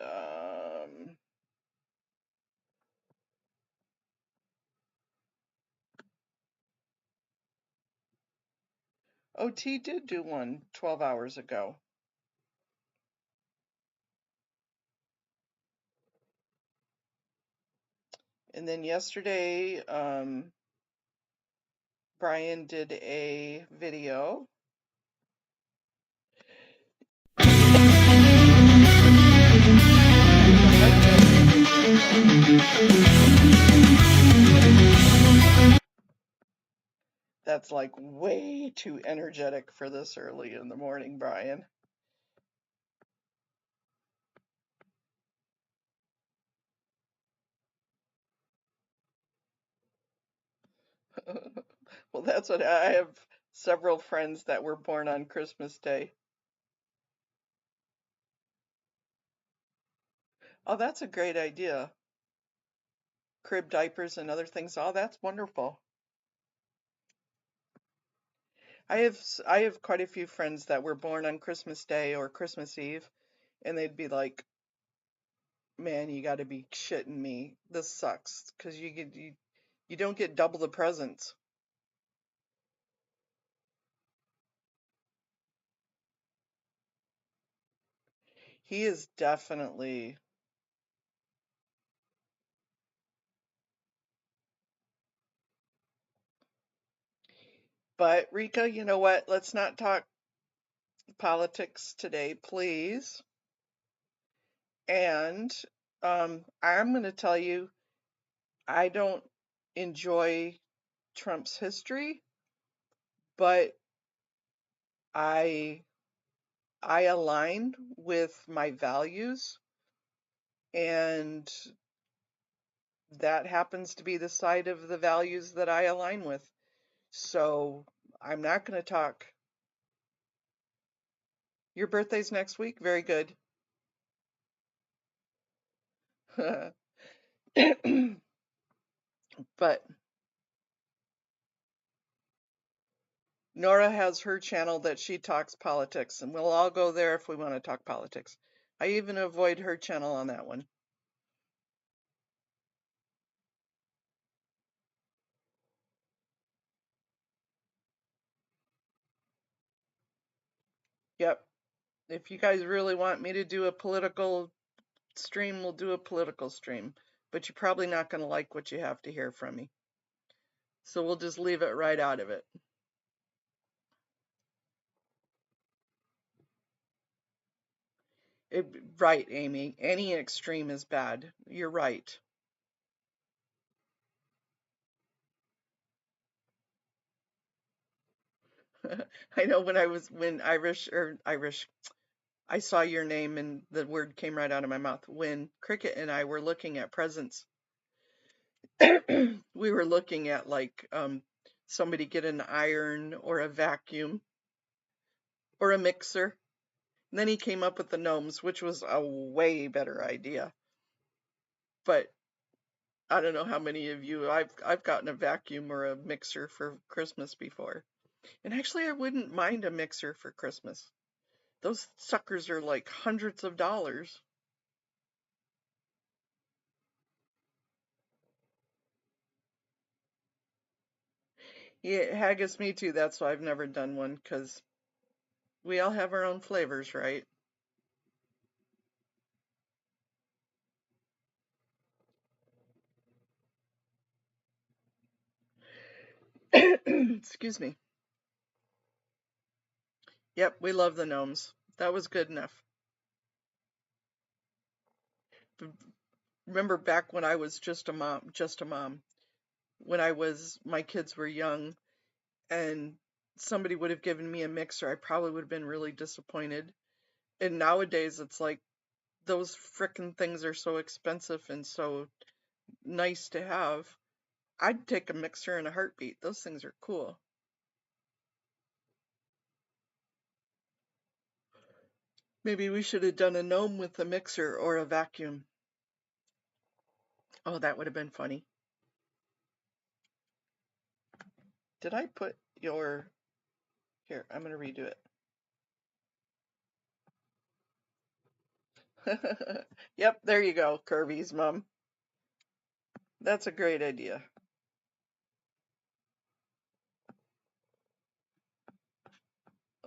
OT did do one 12 hours ago. And then yesterday, Brian did a video. That's like way too energetic for this early in the morning, Brian. Well, that's what I have several friends that were born on Christmas Day. Oh, that's a great idea. Crib diapers and other things. Oh, that's wonderful. I have quite a few friends that were born on Christmas Day or Christmas Eve, and they'd be like, "Man, you got to be shitting me. This sucks because you don't get double the presents." He is definitely. But Rika, you know what? Let's not talk politics today, please. And I'm going to tell you, I don't enjoy Trump's history, but I align with my values, and that happens to be the side of the values that I align with. So I'm not going to talk. Your birthday's next week? Very good. But Nora has her channel that she talks politics, and we'll all go there if we want to talk politics. I even avoid her channel on that one. Yep. If you guys really want me to do a political stream, we'll do a political stream. But you're probably not going to like what you have to hear from me. So we'll just leave it right out of it. Right, Amy. Any extreme is bad. You're right. I know when Irish, I saw your name and the word came right out of my mouth. When Cricket and I were looking at presents, we were looking at like somebody get an iron or a vacuum or a mixer. And then he came up with the gnomes, which was a way better idea. But I don't know how many of you, I've gotten a vacuum or a mixer for Christmas before. And actually I wouldn't mind a mixer for Christmas. Those suckers are like hundreds of dollars. Yeah, haggis, me too. That's why I've never done one, because we all have our own flavors, right? Excuse me. Yep, we love the gnomes. That was good enough. Remember back when I was just a mom, when my kids were young and somebody would have given me a mixer, I probably would have been really disappointed. And nowadays it's like those frickin' things are so expensive and so nice to have. I'd take a mixer in a heartbeat. Those things are cool. Maybe we should have done a gnome with a mixer or a vacuum. Oh, that would have been funny. Did I put your... Here, I'm going to redo it. Yep, there you go, Kirby's mom. That's a great idea.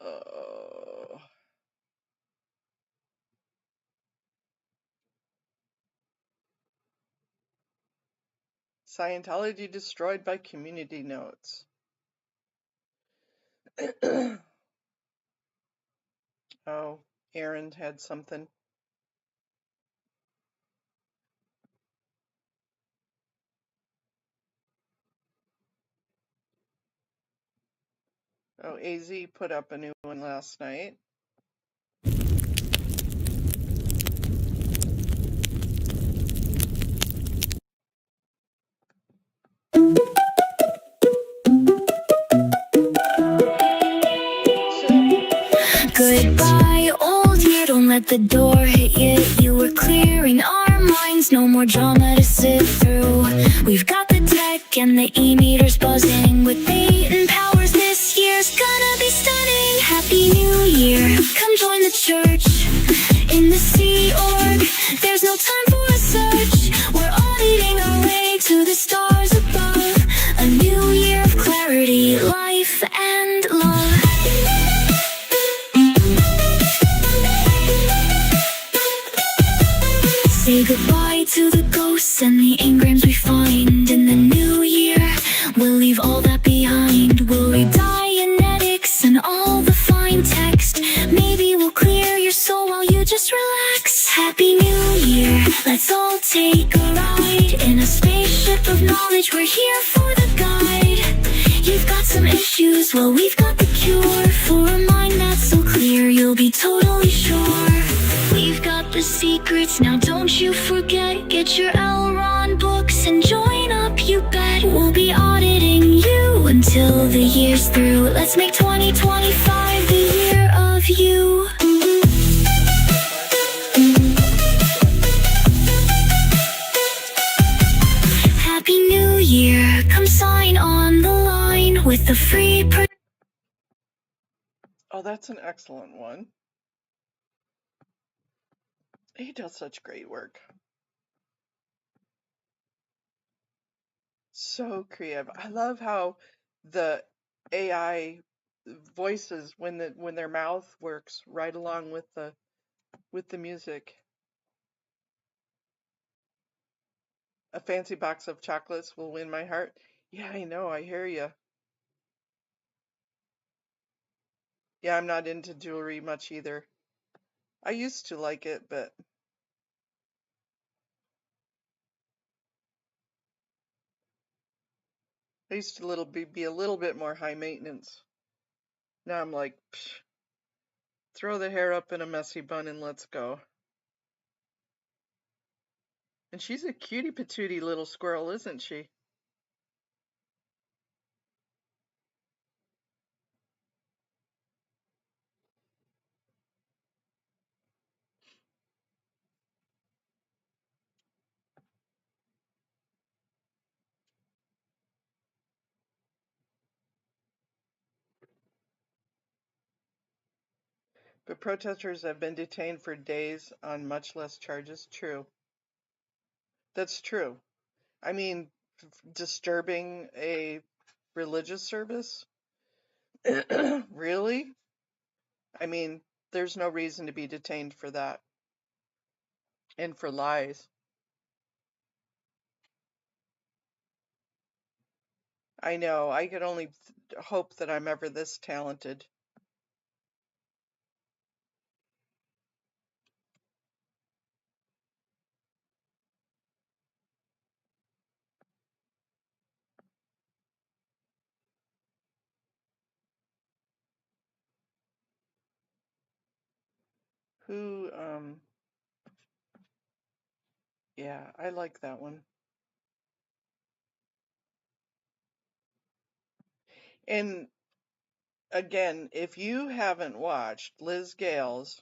Oh. Scientology destroyed by community notes. Oh, Aaron had something. Oh, AZ put up a new one last night. Goodbye, old year, don't let the door hit you. You were clearing our minds, no more drama to sit through. We've got the tech and the e-meters buzzing with Peyton Powers. This year's gonna be stunning. Happy New Year, come join the church in the Sea Org. There's no time for a search. We're auditing our way to the stars above. A new year of clarity, life and love. Say goodbye to the ghosts and the engrams we find in the new year. We'll leave all that behind. We'll read Dianetics and all the fine text. Maybe we'll clear your soul while you just relax. Happy New Year, let's all take a ride in a spaceship of knowledge. We're here for the guide. You've got some issues, well we've got the cure. For a mind that's so clear, you'll be totally sure. We've got the secrets, now don't you forget. Get your Elron books and join up, you bet. We'll be auditing you until the year's through. Let's make 2025 the year of you. Happy New Year, come sign on the line with the free Oh, that's an excellent one. He does such great work. So creative. I love how the AI voices when their mouth works right along with the music. A fancy box of chocolates will win my heart. Yeah, I know. I hear you. Yeah, I'm not into jewelry much either. I used to like it, but I used to be a little bit more high maintenance. Now I'm like, psh, throw the hair up in a messy bun and let's go. And she's a cutie patootie little squirrel, isn't she? But protesters have been detained for days on much less charges. True. That's true. I mean, disturbing a religious service? Really? I mean, there's no reason to be detained for that. And for lies. I know, I could only hope that I'm ever this talented. Who, yeah, I like that one. And again, if you haven't watched Liz Gale's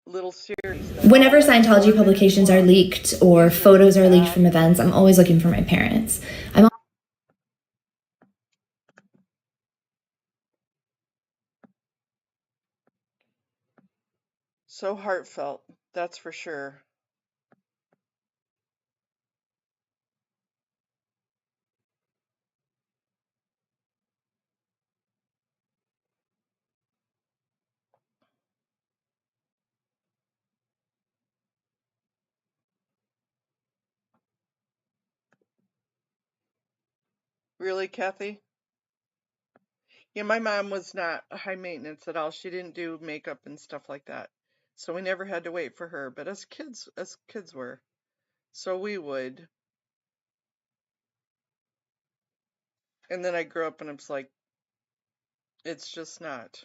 little series, Whenever Scientology publications are leaked or photos are leaked from events, I'm always looking for my parents. so heartfelt, that's for sure. Really, Kathy? Yeah, my mom was not high maintenance at all. She didn't do makeup and stuff like that. So we never had to wait for her, but as kids were. So we would. And then I grew up and it's like, it's just not.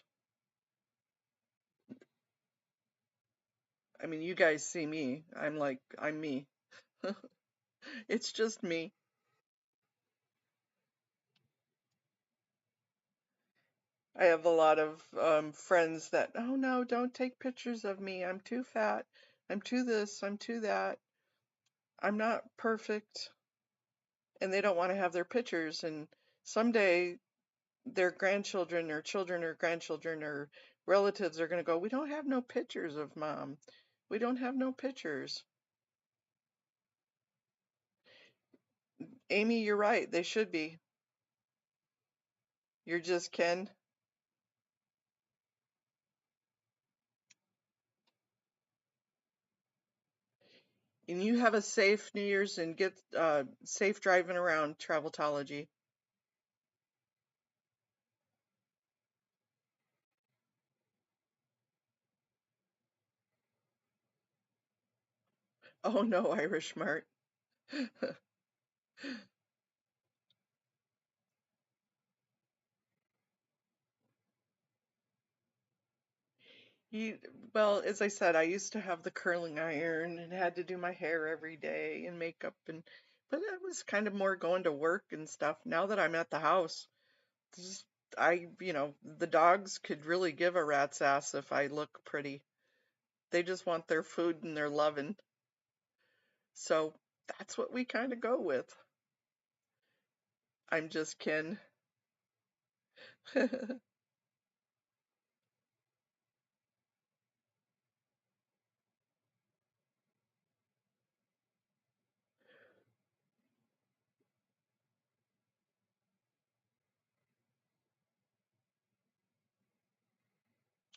I mean, you guys see me. I'm like, I'm me. It's just me. I have a lot of friends that, oh no, don't take pictures of me. I'm too fat. I'm too this. I'm too that. I'm not perfect. And they don't want to have their pictures. And someday their grandchildren or children or grandchildren or relatives are going to go, we don't have no pictures of mom. We don't have no pictures. Amy, you're right. They should be. You're just Ken. And you have a safe New Year's and get safe driving around Traveltology. Oh no, Irish Mart. You, well, as I said, I used to have the curling iron and had to do my hair every day and makeup but it was kind of more going to work and stuff. Now that I'm at the house, just, the dogs could really give a rat's ass if I look pretty. They just want their food and their loving. So that's what we kind of go with. I'm just Ken.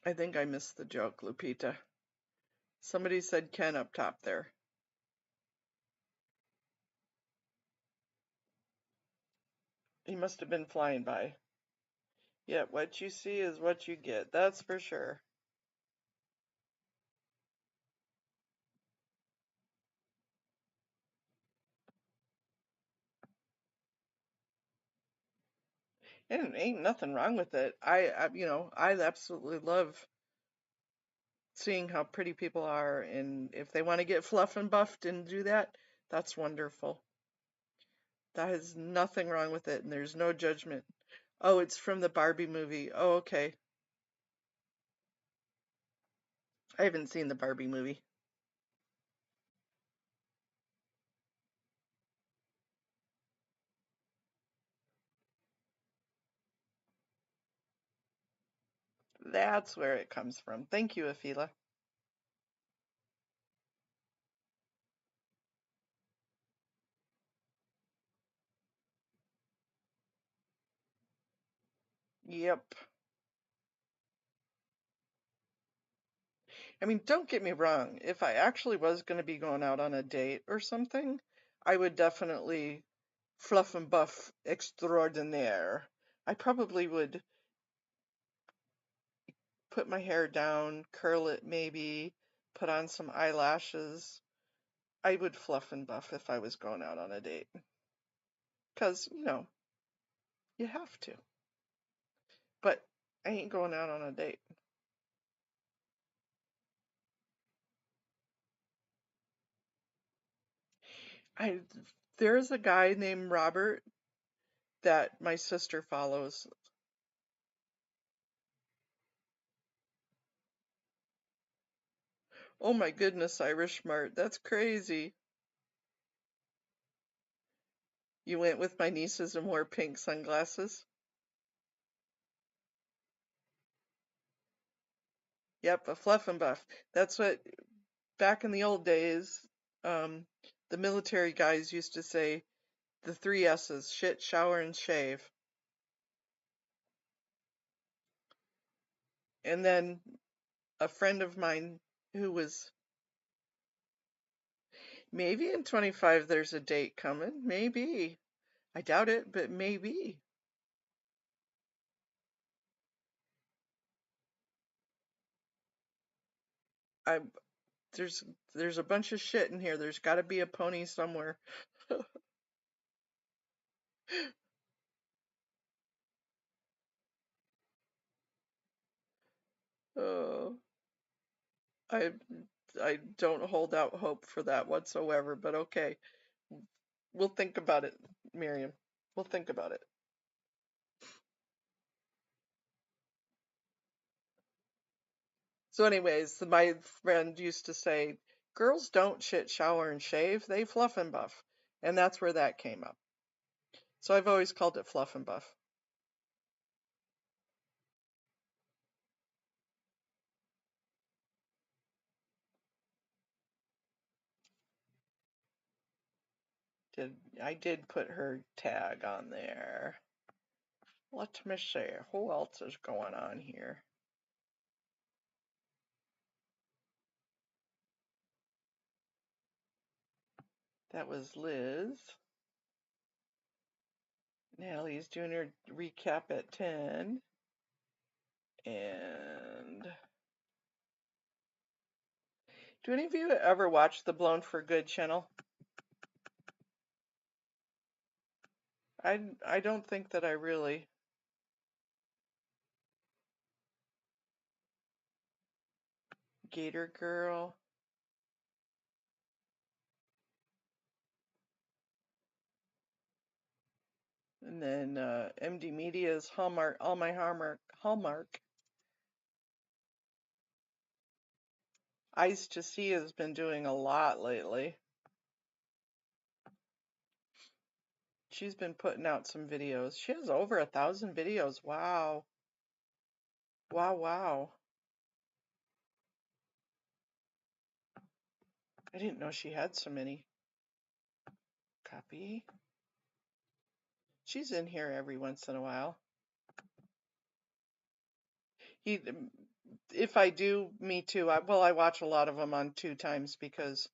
I think I missed the joke, Lupita. Somebody said Ken up top there. He must have been flying by. Yeah, what you see is what you get. That's for sure. And ain't nothing wrong with it. I absolutely love seeing how pretty people are, and if they want to get fluff and buffed and do that, that's wonderful. That is nothing wrong with it, and there's no judgment. Oh, it's from the Barbie movie. Oh, okay. I haven't seen the Barbie movie. That's where it comes from. Thank you, Afila. Yep. I mean, don't get me wrong. If I actually was going to be going out on a date or something, I would definitely fluff and buff extraordinaire. I probably would put my hair down, curl it maybe, put on some eyelashes. I would fluff and buff if I was going out on a date. Because, you have to. But I ain't going out on a date. I There's a guy named Robert that my sister follows. Oh my goodness, Irish Mart, that's crazy. You went with my nieces and wore pink sunglasses? Yep, a fluff and buff. That's what, back in the old days, um, the military guys used to say the 3 S's: shit, shower, and shave. And then a friend of mine who was, maybe in 25 there's a date coming, maybe. I doubt it, but maybe. I there's a bunch of shit in here. There's got to be a pony somewhere. Oh, I I don't hold out hope for that whatsoever, but okay. We'll think about it, Miriam. We'll think about it. So anyways, my friend used to say, girls don't shit, shower, and shave. They fluff and buff. And that's where that came up. So I've always called it fluff and buff. I did put her tag on there. Let me see. Who else is going on here? That was Liz. Natalie's doing her recap at 10. And do any of you ever watch the Blown for Good channel? I don't think that I really. Gator Girl. And then MD Media's Hallmark, All My Hallmark. Eyes to See has been doing a lot lately. She's been putting out some videos. She has over 1,000 videos. Wow. Wow, wow. I didn't know she had so many. Copy. She's in here every once in a while. If I do, me too. I watch a lot of them on 2 times because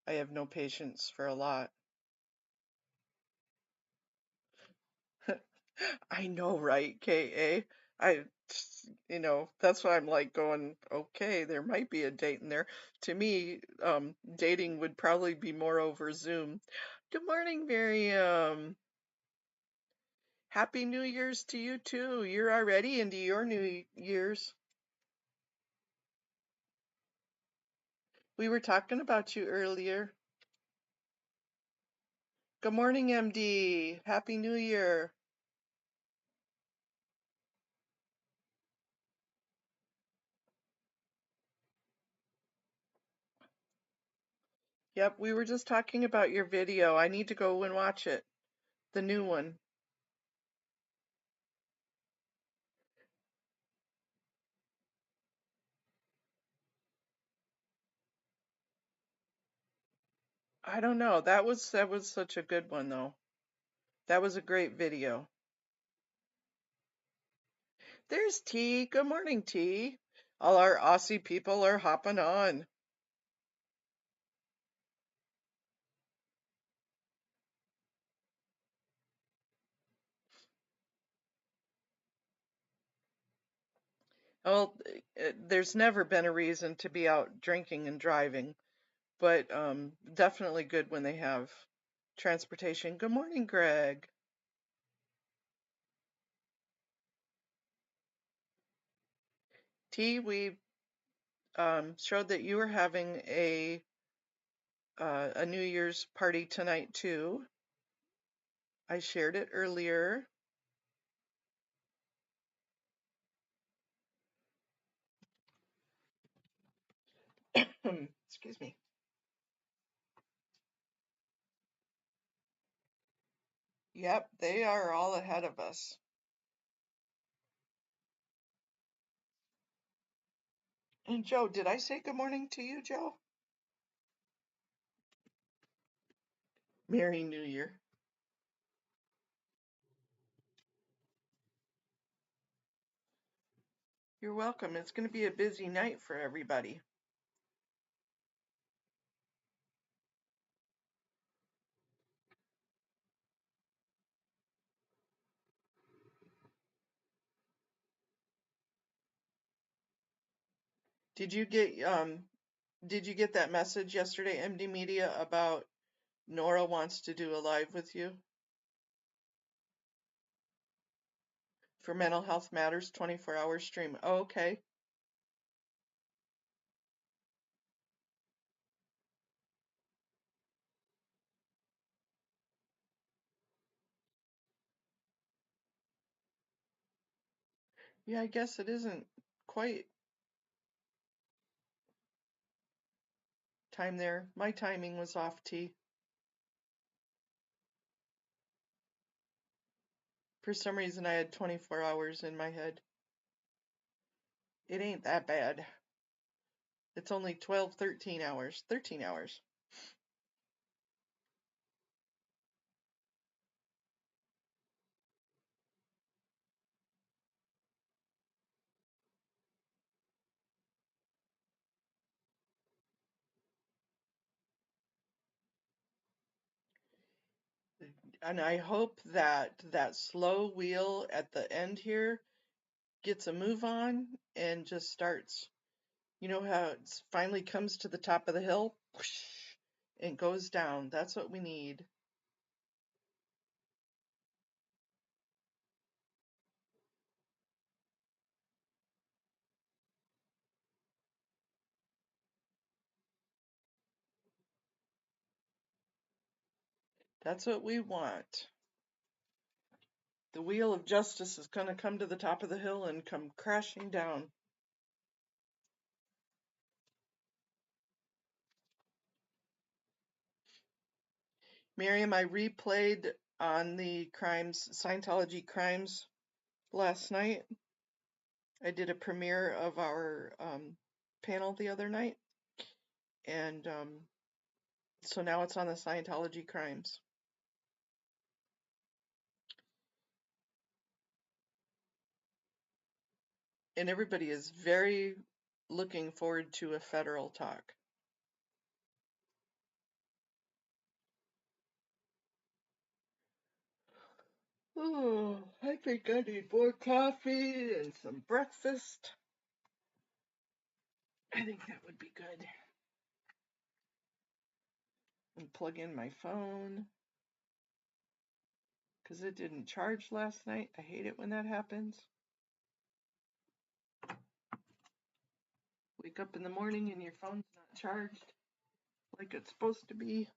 I have no patience for a lot. I know, right, KA? That's why I'm like going, okay, there might be a date in there. To me, dating would probably be more over Zoom. Good morning, Miriam. Happy New Year's to you too. You're already into your New Year's. We were talking about you earlier. Good morning, MD. Happy New Year. Yep, we were just talking about your video. I need to go and watch it. The new one. I don't know. That was such a good one though. That was a great video. There's T. Good morning, T. All our Aussie people are hopping on. Well, there's never been a reason to be out drinking and driving, but definitely good when they have transportation. Good morning, Greg. T, we showed that you were having a New Year's party tonight too. I shared it earlier. Excuse me. Yep, they are all ahead of us. And Joe, did I say good morning to you, Joe? Merry New Year. You're welcome. It's going to be a busy night for everybody. Did you get that message yesterday, MD Media, about Nora wants to do a live with you for Mental Health Matters 24-hour stream? Oh, okay. Yeah, I guess it isn't quite time there. My timing was off, T. For some reason, I had 24 hours in my head. It ain't that bad. It's only 12, 13 hours. 13 hours. And I hope that that slow wheel at the end here gets a move on and just starts. You know how it finally comes to the top of the hill, whoosh, and goes down. That's what we need. That's what we want. The wheel of justice is going to come to the top of the hill and come crashing down. Miriam, I replayed on the Scientology crimes last night. I did a premiere of our panel the other night, and so now it's on the Scientology crimes. And everybody is very looking forward to a federal talk. Oh, I think I need more coffee and some breakfast. I think that would be good. And plug in my phone because it didn't charge last night. I hate it when that happens. Wake up in the morning and your phone's not charged like it's supposed to be.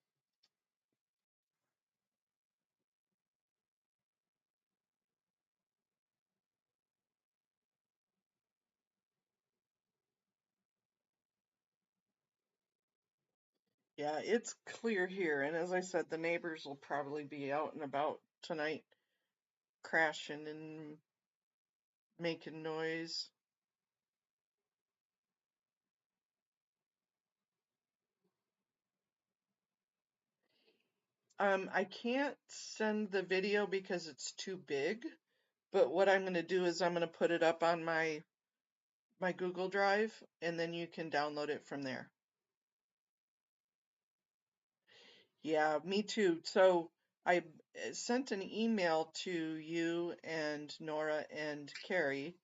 Yeah, it's clear here. And as I said, the neighbors will probably be out and about tonight, crashing and making noise. I can't send the video because it's too big, but what I'm going to do is I'm going to put it up on my Google Drive, and then you can download it from there. Yeah, me too. So I sent an email to you and Nora and Carrie.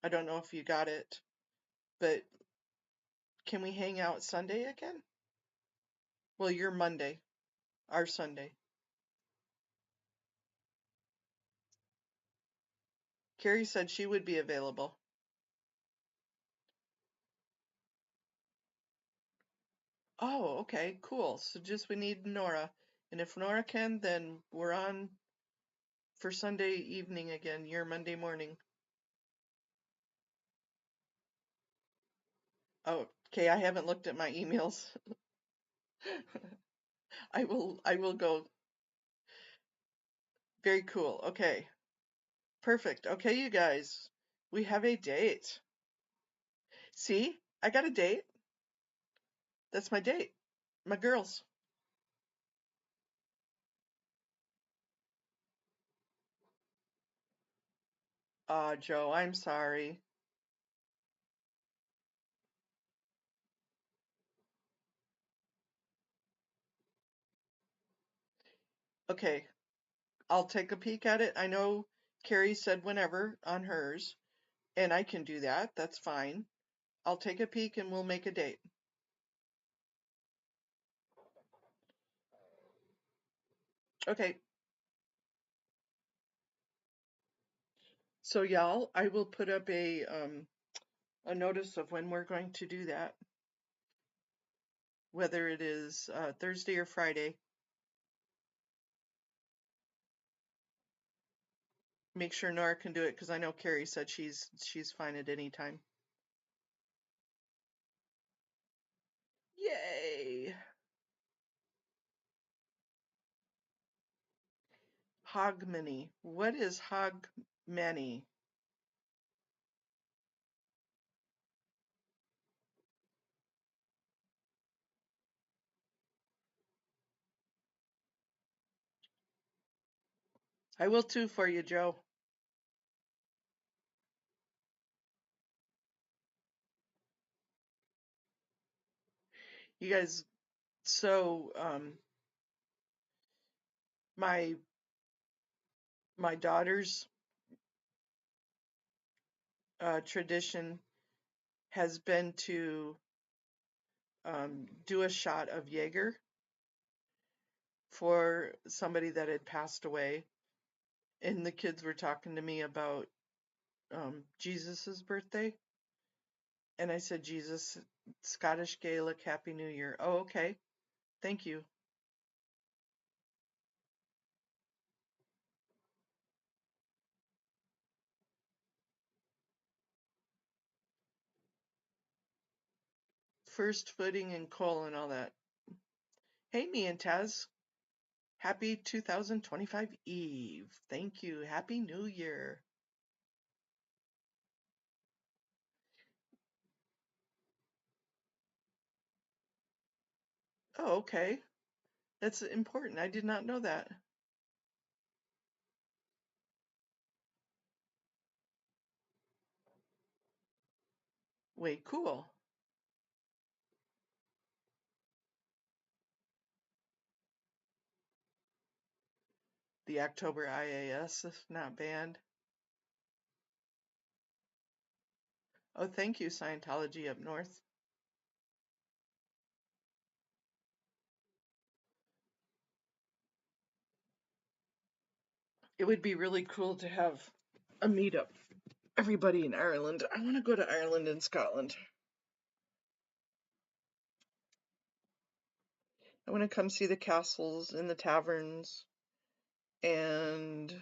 I don't know if you got it, but can we hang out Sunday again? Well, you're Monday, our Sunday. Carrie said she would be available. Oh, okay, cool. So just we need Nora. And if Nora can, then we're on for Sunday evening again, your Monday morning. Oh, okay, I haven't looked at my emails. I will go. Very cool. Okay. Perfect. Okay, you guys. We have a date. See? I got a date. That's my date. My girls. Joe, I'm sorry. Okay, I'll take a peek at it. I know Carrie said whenever on hers, and I can do that. That's fine. I'll take a peek and we'll make a date. Okay. So y'all, I will put up a notice of when we're going to do that, whether it is Thursday or Friday. Make sure Nora can do it because I know Carrie said she's fine at any time. Yay! Hogmanay. What is Hogmanay? I will too for you, Joe. You guys, so my daughter's tradition has been to do a shot of Jaeger for somebody that had passed away, and the kids were talking to me about Jesus's birthday, and I said, Jesus, Scottish Gaelic, Happy New Year. Oh, okay. Thank you. First footing and coal and all that. Hey, me and Taz. Happy 2025 Eve. Thank you. Happy New Year. Oh, okay. That's important. I did not know that. Way cool. The October IAS is not banned. Oh, thank you, Scientology up north. It would be really cool to have a meetup. Everybody in Ireland. I want to go to Ireland and Scotland. I want to come see the castles and the taverns, and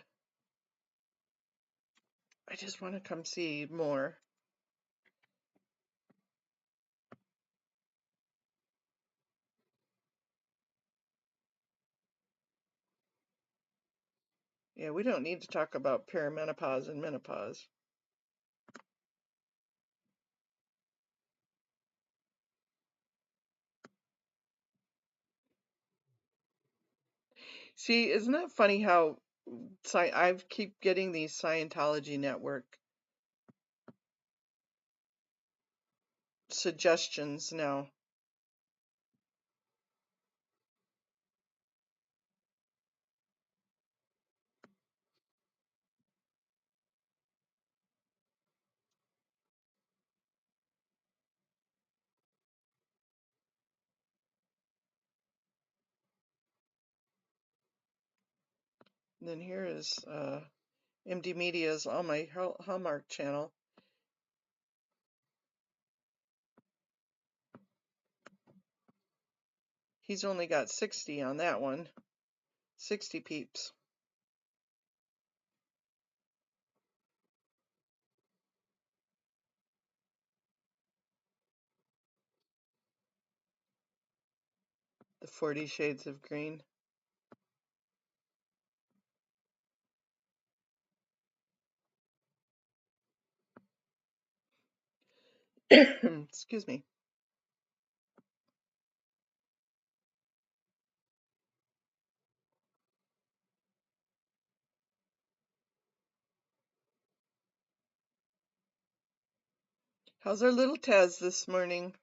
I just want to come see more. Yeah, we don't need to talk about perimenopause and menopause. See, isn't that funny how I keep getting these Scientology Network suggestions now. And then here is MD Media's on my Hallmark channel. He's only got 60 on that one. 60 peeps. The 40 Shades of Green. Excuse me. How's our little Tez this morning?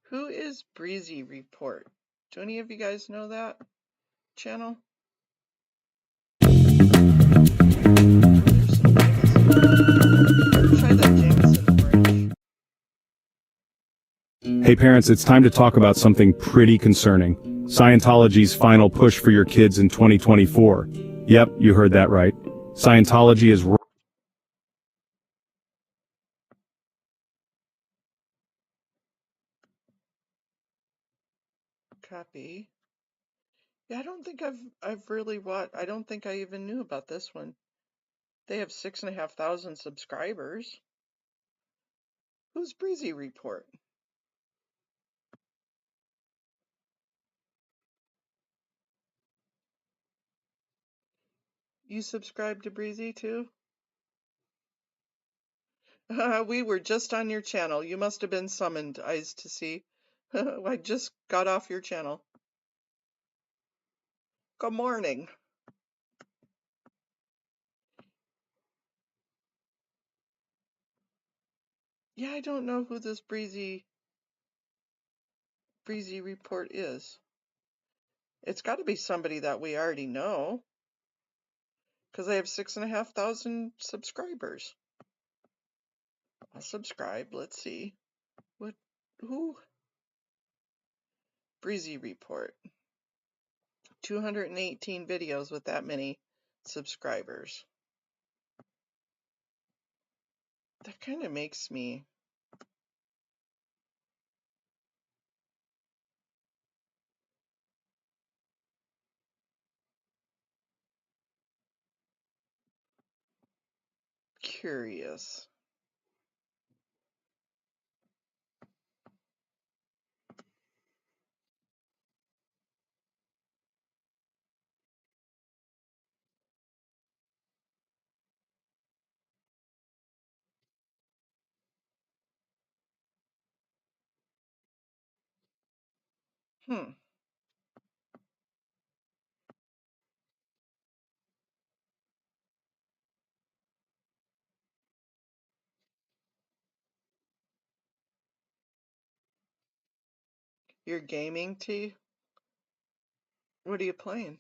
Who is Breezy Report? Do any of you guys know that channel? Try that Jameson orange. Hey parents, it's time to talk about something pretty concerning. Scientology's final push for your kids in 2024. Yep, you heard that right. Scientology is Copy. Yeah, I don't think I've really watched. I don't think I even knew about this one. They have 6,500 subscribers. Who's Breezy Report? You subscribe to Breezy too? We were just on your channel. You must have been summoned, Eyes to See. I just got off your channel. Good morning. Yeah, I don't know who this Breezy Report is. It's got to be somebody that we already know, because I have 6,500 subscribers. I'll subscribe. Let's see. Who? Breezy Report. 218 videos with that many subscribers. That kind of makes me curious. Hmm. You're gaming, T? What are you playing?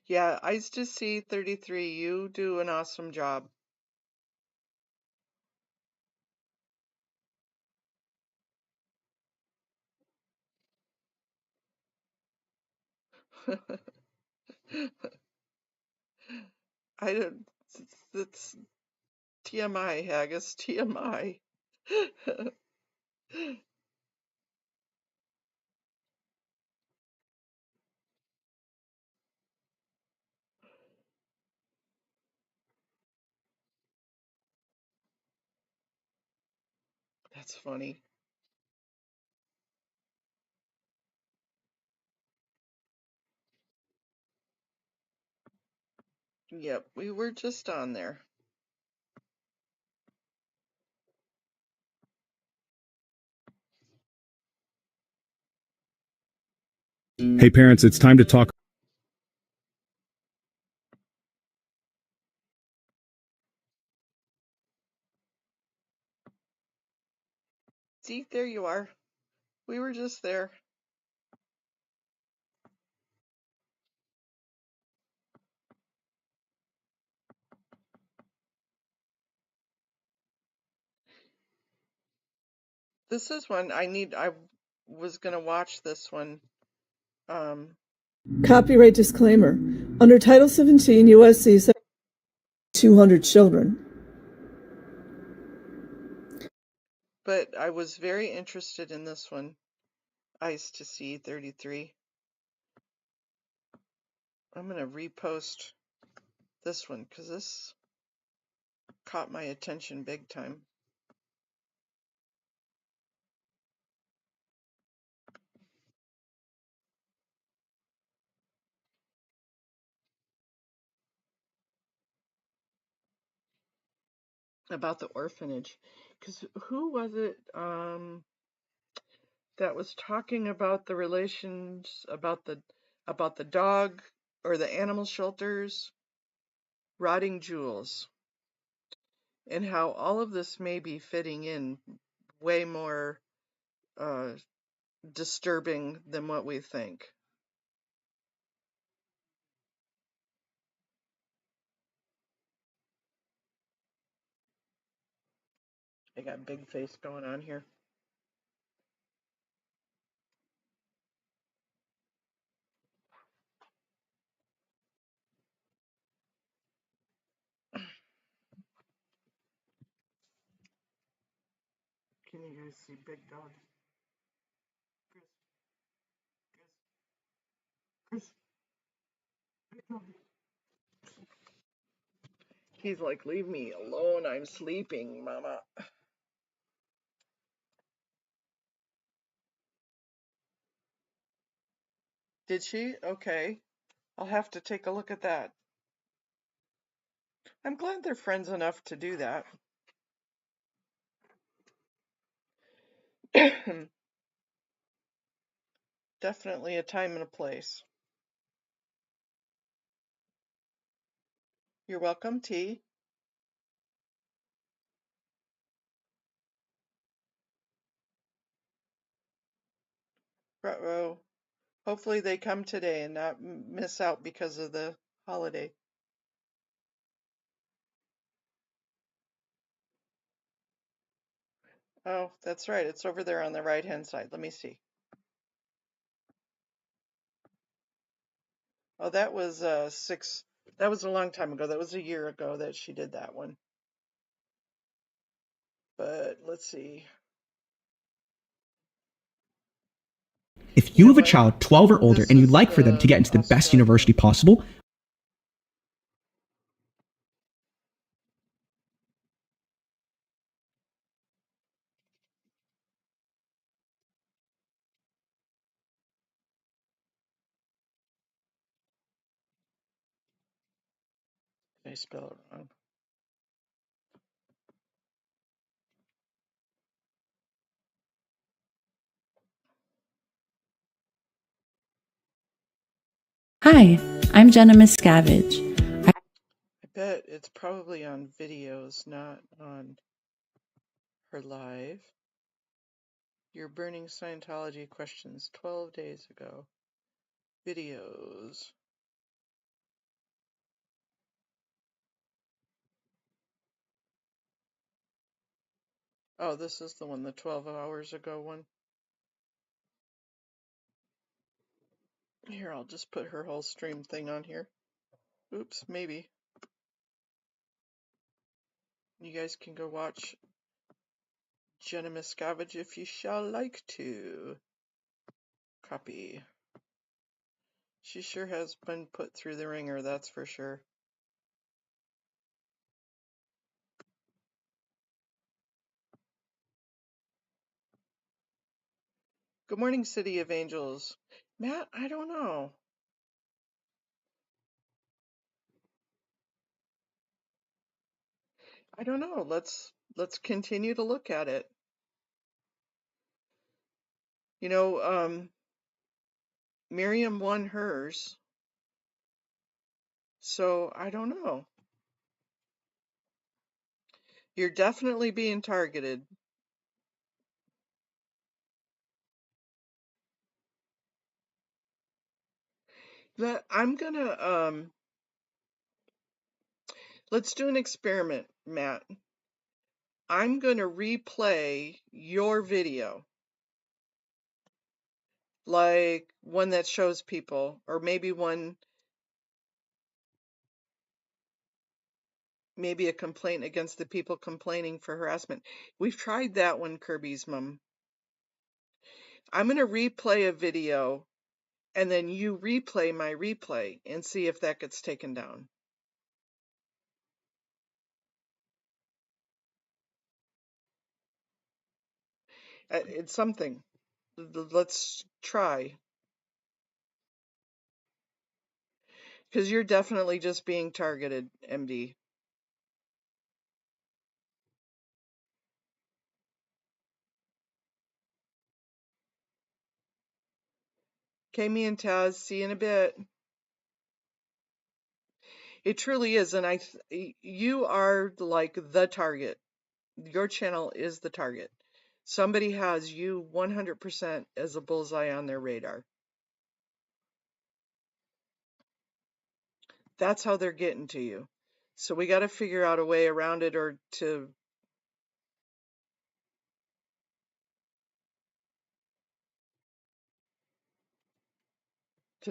Yeah, Eyes to See 33. You do an awesome job. I don't. That's TMI, Haggis. TMI. That's funny. Yep, we were just on there. Hey parents, it's time to talk. See, there you are. We were just there. This is one I was gonna watch this one. Copyright disclaimer. Under Title 17 U.S.C. 200 children. But I was very interested in this one. Eyes to See 33. I'm gonna repost this one because this caught my attention big time. About the orphanage. Because who was it that was talking about the relations about the dog or the animal shelters rotting jewels, and how all of this may be fitting in way more disturbing than what we think. I got big face going on here. Can you guys see Big Dog? Chris, Big Dog. He's like, leave me alone, I'm sleeping, mama. Did she? Okay. I'll have to take a look at that. I'm glad they're friends enough to do that. Definitely a time and a place. You're welcome, T. Ruh-roh. Hopefully they come today and not miss out because of the holiday. Oh, that's right. It's over there on the right-hand side. Let me see. Oh, that was that was a long time ago. That was a year ago that she did that one. But let's see. If you have a child 12 or older and you'd like for them to get into the best university possible, Did I spell it wrong? Hi, I'm Jenna Miscavige. I bet it's probably on videos, not on her live. Your burning Scientology questions 12 days ago. Videos. Oh, this is the one, the 12 hours ago one. Here, I'll just put her whole stream thing on here. Oops, maybe. You guys can go watch Jenna Miscavige if you shall like to. Copy. She sure has been put through the ringer, that's for sure. Good morning, City of Angels. Matt, I don't know. I don't know. Let's continue to look at it. You know, Miriam won hers, so I don't know. You're definitely being targeted. I'm gonna let's do an experiment, Matt. I'm gonna replay your video, like one that shows people, or maybe maybe a complaint against the people complaining for harassment. We've tried that one, Kirby's mom. I'm gonna replay a video, and then you replay my replay and see if that gets taken down. It's something. Let's try. Because you're definitely just being targeted, MD. Okay, me and Taz, see you in a bit. It truly is, and you are like the target. Your channel is the target. Somebody has you 100% as a bullseye on their radar. That's how they're getting to you. So we got to figure out a way around it, or to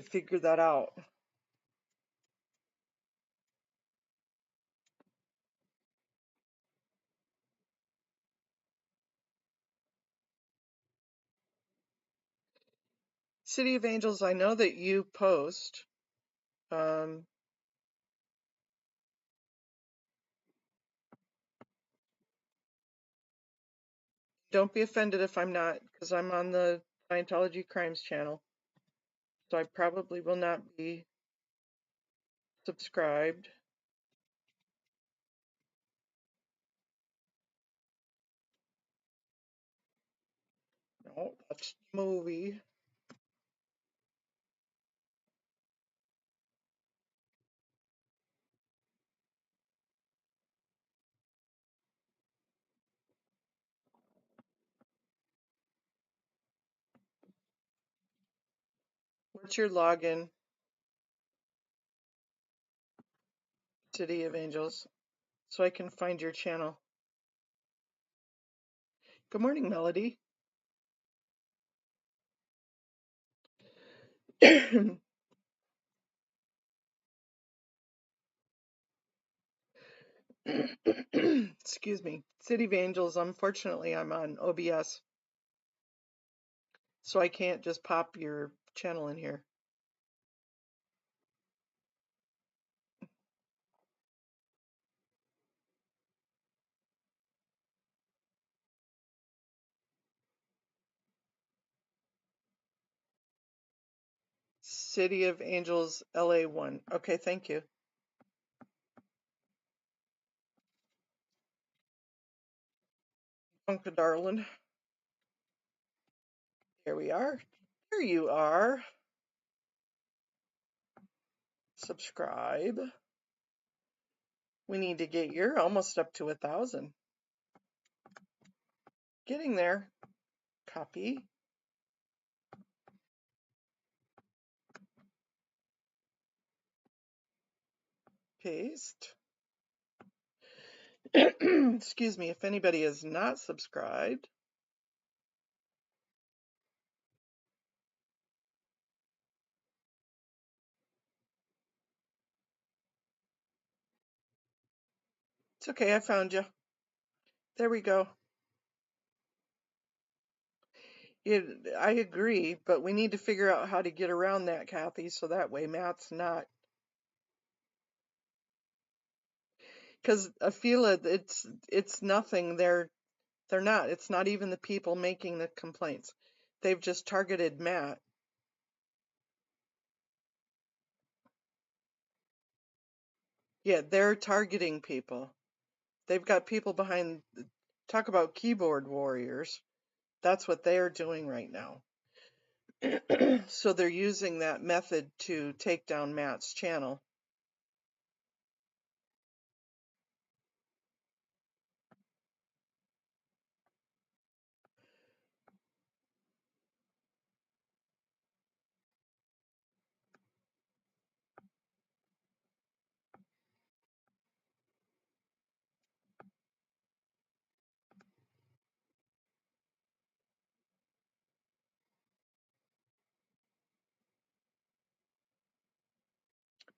figure that out. City of Angels, I know that you post. Don't be offended if I'm not, because I'm on the Scientology Crimes channel. So I probably will not be subscribed. No, that's the movie. What's your login? City of Angels, so I can find your channel. Good morning, Melody. Excuse me. City of Angels, unfortunately, I'm on OBS, so I can't just pop your channel in here. City of Angels, LA1. Okay, thank you. Uncle Darlin. Here we are. Here you are. Subscribe. We need to get, you're almost up to 1,000. Getting there. Copy. Paste. Excuse me, if anybody is not subscribed, it's okay, I found you. There we go. I agree, but we need to figure out how to get around that, Kathy, so that way Matt's not. Because Afila, it's nothing. They're not. It's not even the people making the complaints. They've just targeted Matt. Yeah, they're targeting people. They've got people behind, talk about keyboard warriors. That's what they're doing right now. So they're using that method to take down Matt's channel.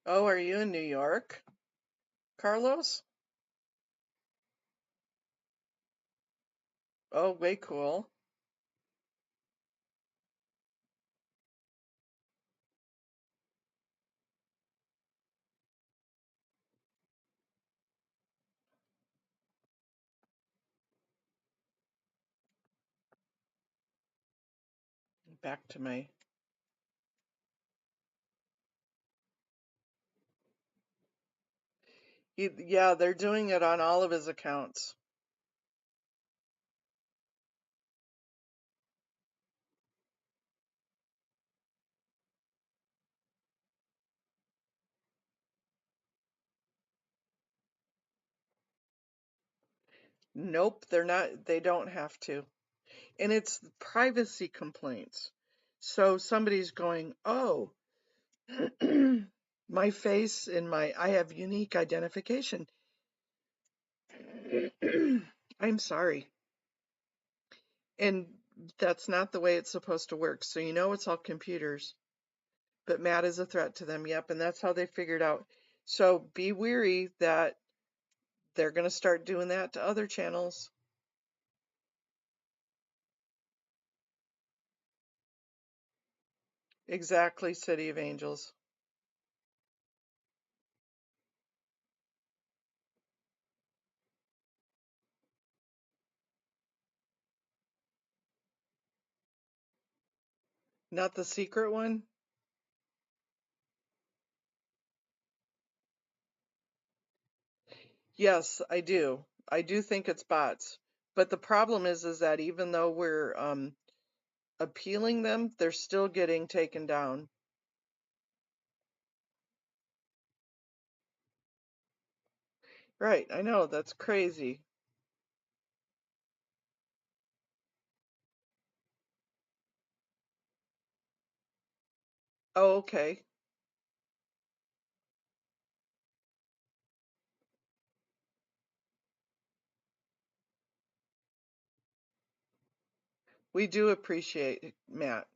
Oh, are you in New York, Carlos? Oh, way cool. Back to my. Yeah, they're doing it on all of his accounts. Nope, they're not, they don't have to. And it's privacy complaints. So somebody's going, oh, my face and I have unique identification. I'm sorry. And that's not the way it's supposed to work. So you know it's all computers. But Matt is a threat to them. Yep, and that's how they figured out. So be weary that they're going to start doing that to other channels. Exactly, City of Angels. Not the secret one? Yes, I do. I do think it's bots. But the problem is that even though we're appealing them, they're still getting taken down. Right, I know, that's crazy. Oh, okay. We do appreciate it, Matt.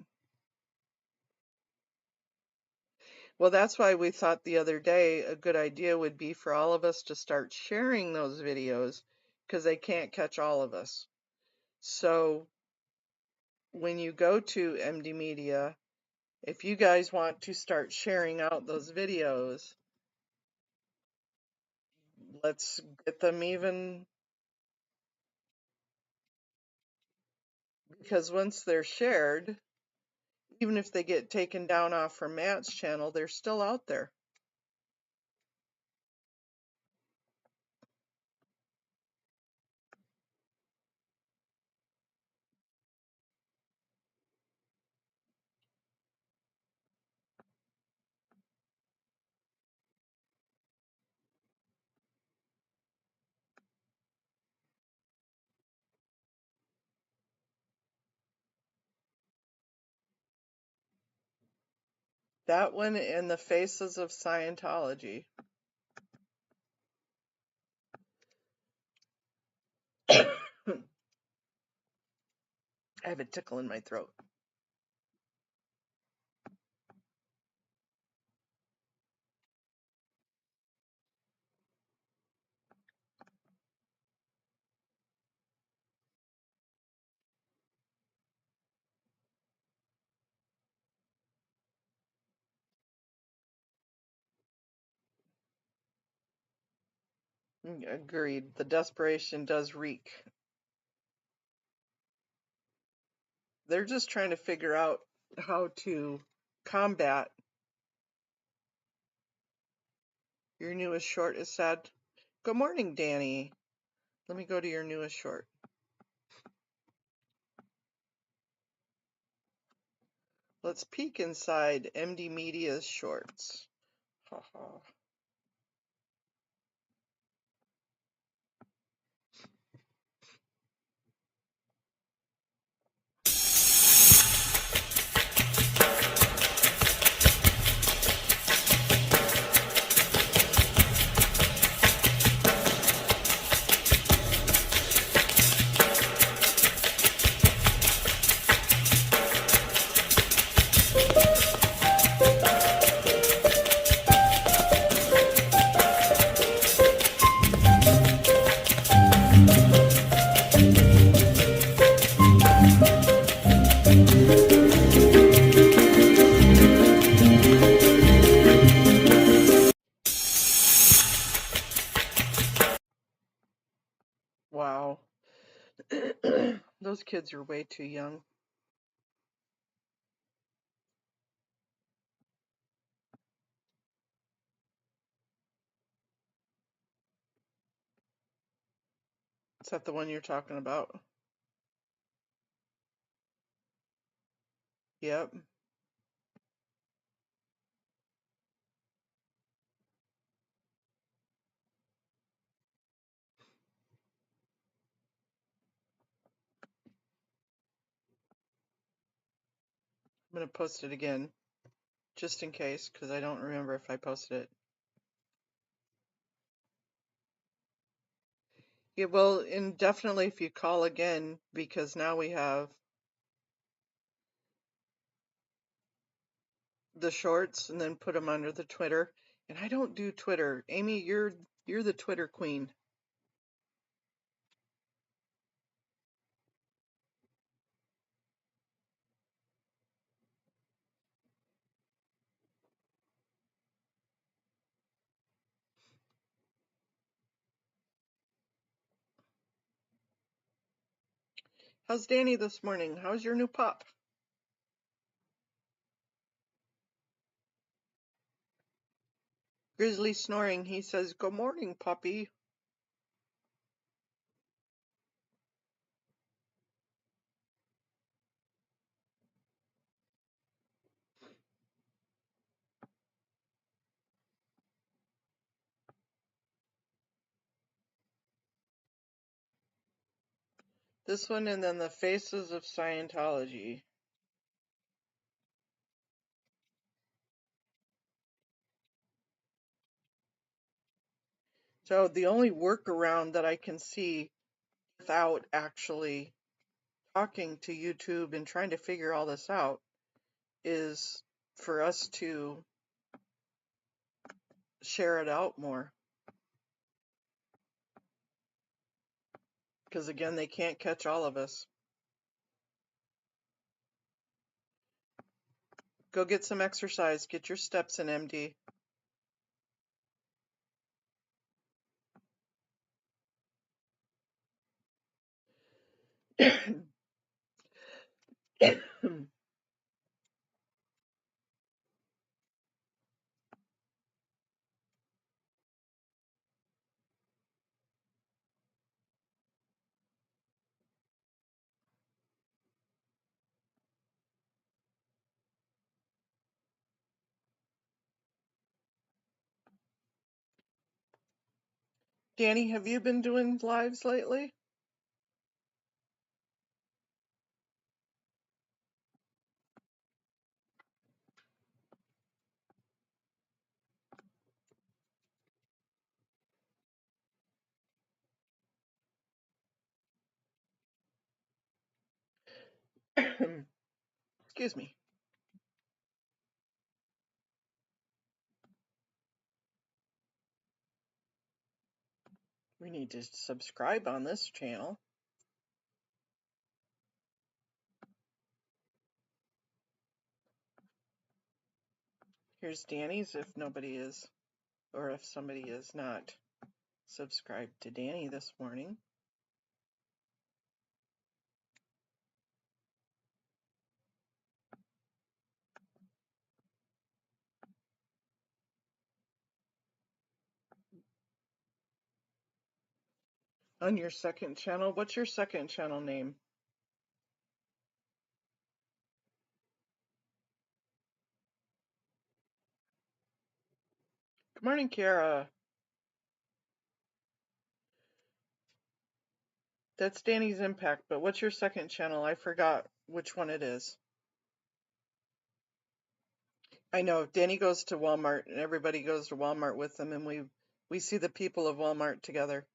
Well, that's why we thought the other day a good idea would be for all of us to start sharing those videos because they can't catch all of us. So when you go to MD Media, if you guys want to start sharing out those videos, let's get them even, because once they're shared, even if they get taken down off from Matt's channel, they're still out there. That one and the Faces of Scientology. I have a tickle in my throat. Agreed. The desperation does reek. They're just trying to figure out how to combat. Your newest short is sad. Good morning, Danny. Let me go to your newest short. Let's peek inside MD Media's shorts. Ha ha. Wow. Those kids are way too young. Is that the one you're talking about? Yep. I'm going to post it again, just in case, because I don't remember if I posted it. Yeah, well, and definitely if you call again, because now we have the shorts and then put them under the Twitter. And I don't do Twitter. Amy, you're the Twitter queen. How's Danny this morning? How's your new pup? Grizzly snoring. He says, "Good morning, puppy." This one and then the Faces of Scientology. So the only workaround that I can see without actually talking to YouTube and trying to figure all this out is for us to share it out more. Because again, they can't catch all of us. Go get some exercise. Get your steps in, MD. Danny, have you been doing lives lately? Excuse me. We need to subscribe on this channel. Here's Danny's if nobody is, or if somebody is not subscribed to Danny this morning. On your second channel? What's your second channel name? Good morning, Kiara. That's Danny's Impact, but what's your second channel? I forgot which one it is. I know Danny goes to Walmart and everybody goes to Walmart with him, and we see the people of Walmart together.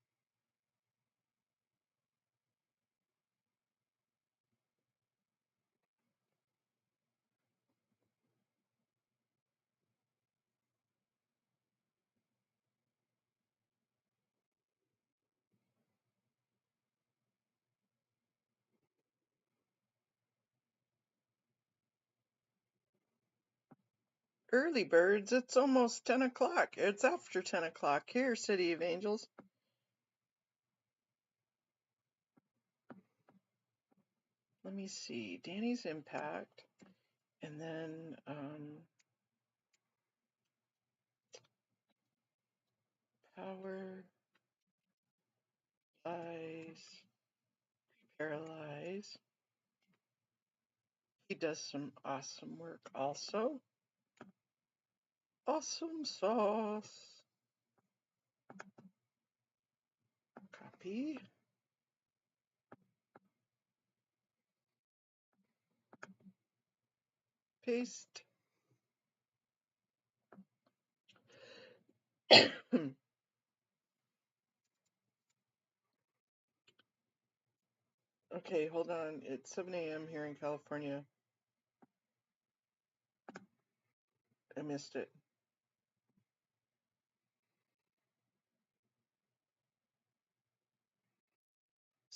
Early birds, it's almost 10 o'clock. It's after 10 o'clock here, City of Angels. Let me see, Danny's Impact, and then Power, Eyes, Paralyze. He does some awesome work also. Awesome sauce. Copy. Paste. Okay, hold on. It's 7 a.m. here in California. I missed it.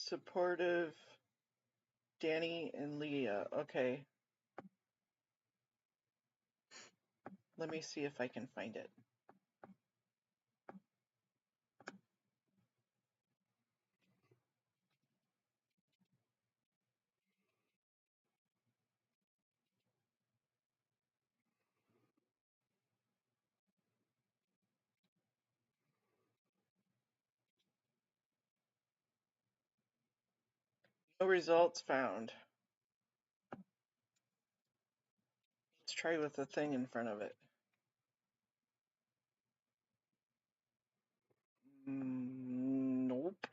Supportive Danny and Leah. Okay. Let me see if I can find it. No results found. Let's try with the thing in front of it. Nope.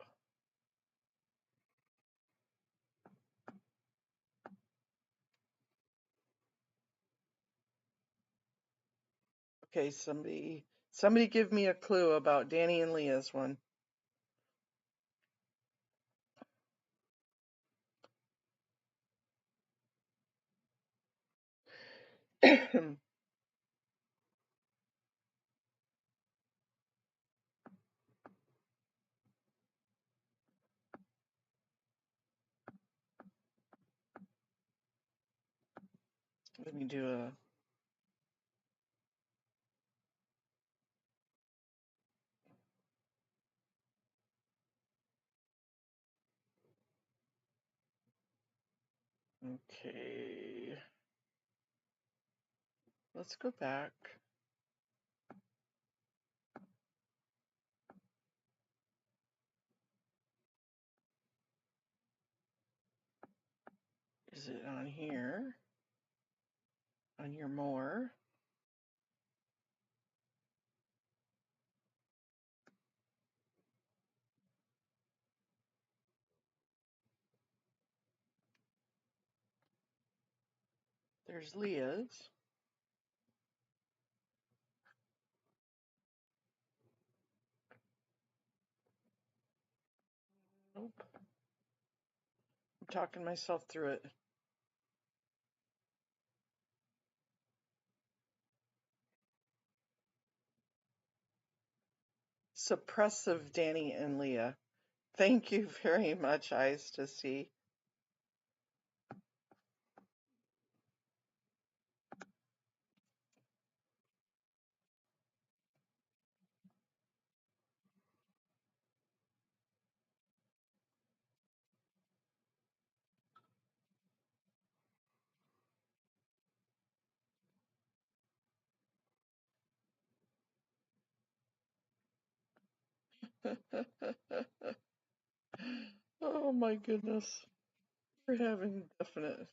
Okay, somebody give me a clue about Danny and Leah's one. Let me do a okay. Let's go back. Is it on here? On your more? There's Leah's. Nope. I'm talking myself through it. Suppressive Danny and Leah. Thank you very much, Eyes to See. Oh my goodness. We're having definite.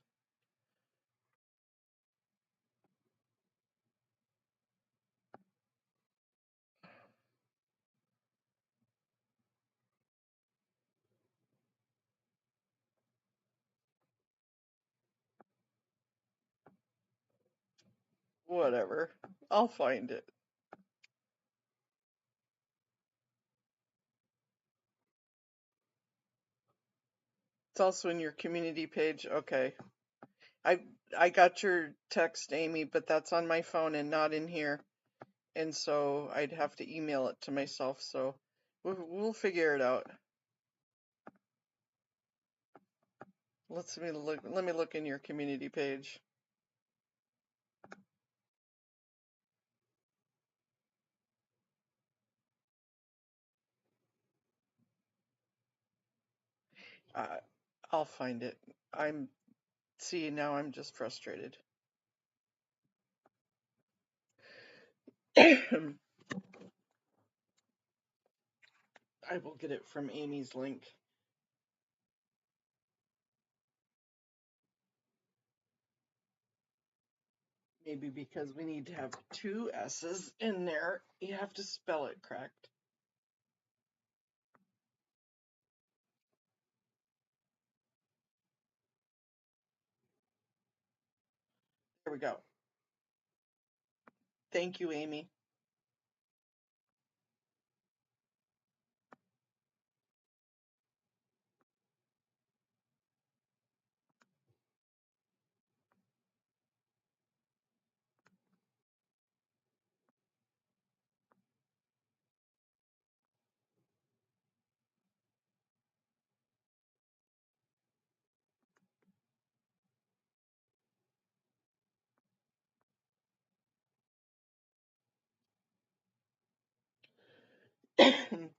Whatever. I'll find it. It's also in your community page. Okay. I I got your text, Amy, but that's on my phone and not in here. And so I'd have to email it to myself. So we'll figure it out. Let me look in your community page. Uh, I'll find it. Now I'm just frustrated. I will get it from Amy's link. Maybe because we need to have two S's in there, you have to spell it correct. There we go. Thank you, Amy.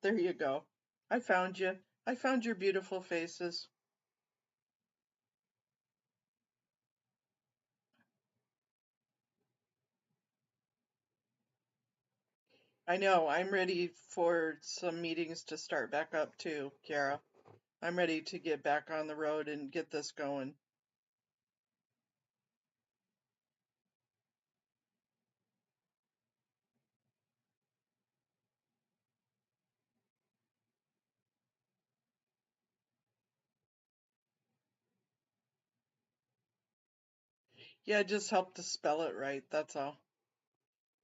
There you go. I found you. I found your beautiful faces. I know. I'm ready for some meetings to start back up too, Kiara. I'm ready to get back on the road and get this going. Yeah, just help to spell it right, that's all.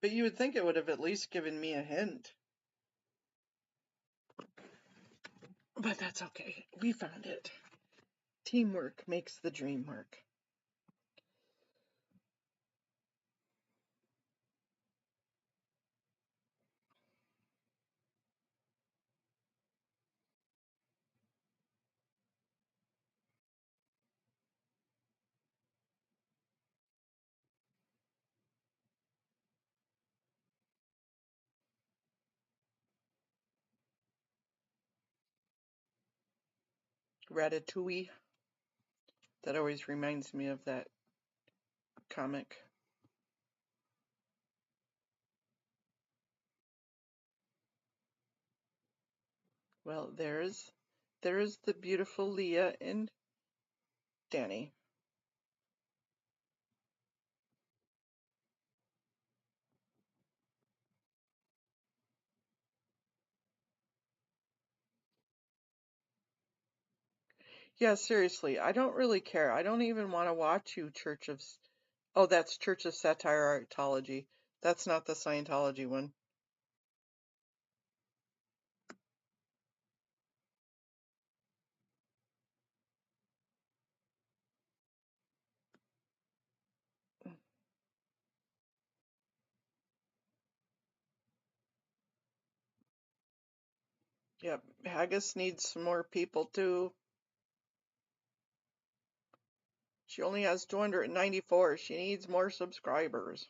But you would think it would have at least given me a hint. But that's okay. We found it. Teamwork makes the dream work. Ratatouille. That always reminds me of that comic. Well, there's the beautiful Leah and Danny. Yeah, seriously, I don't really care. I don't even want to watch you, Oh, that's Church of Satire That's not the Scientology one. Yep, Haggis needs some more people too. She only has 294. She needs more subscribers.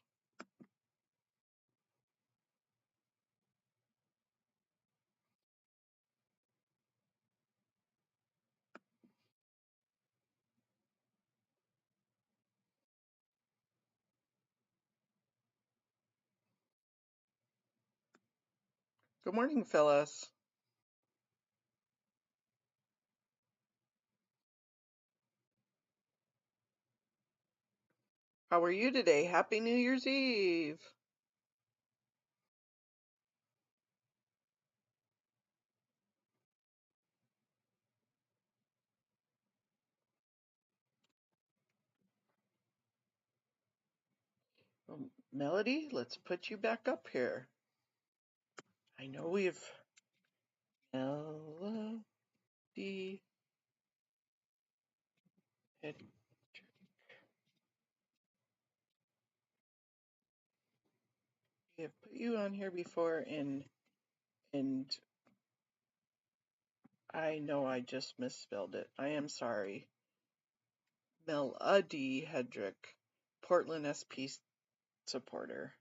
Good morning, Phyllis. How are you today? Happy New Year's Eve. Melody, let's put you back up here. I know we've Melody had we have put you on here before, and I know I just misspelled it. I am sorry. Melody Hedrick, Portland SP supporter.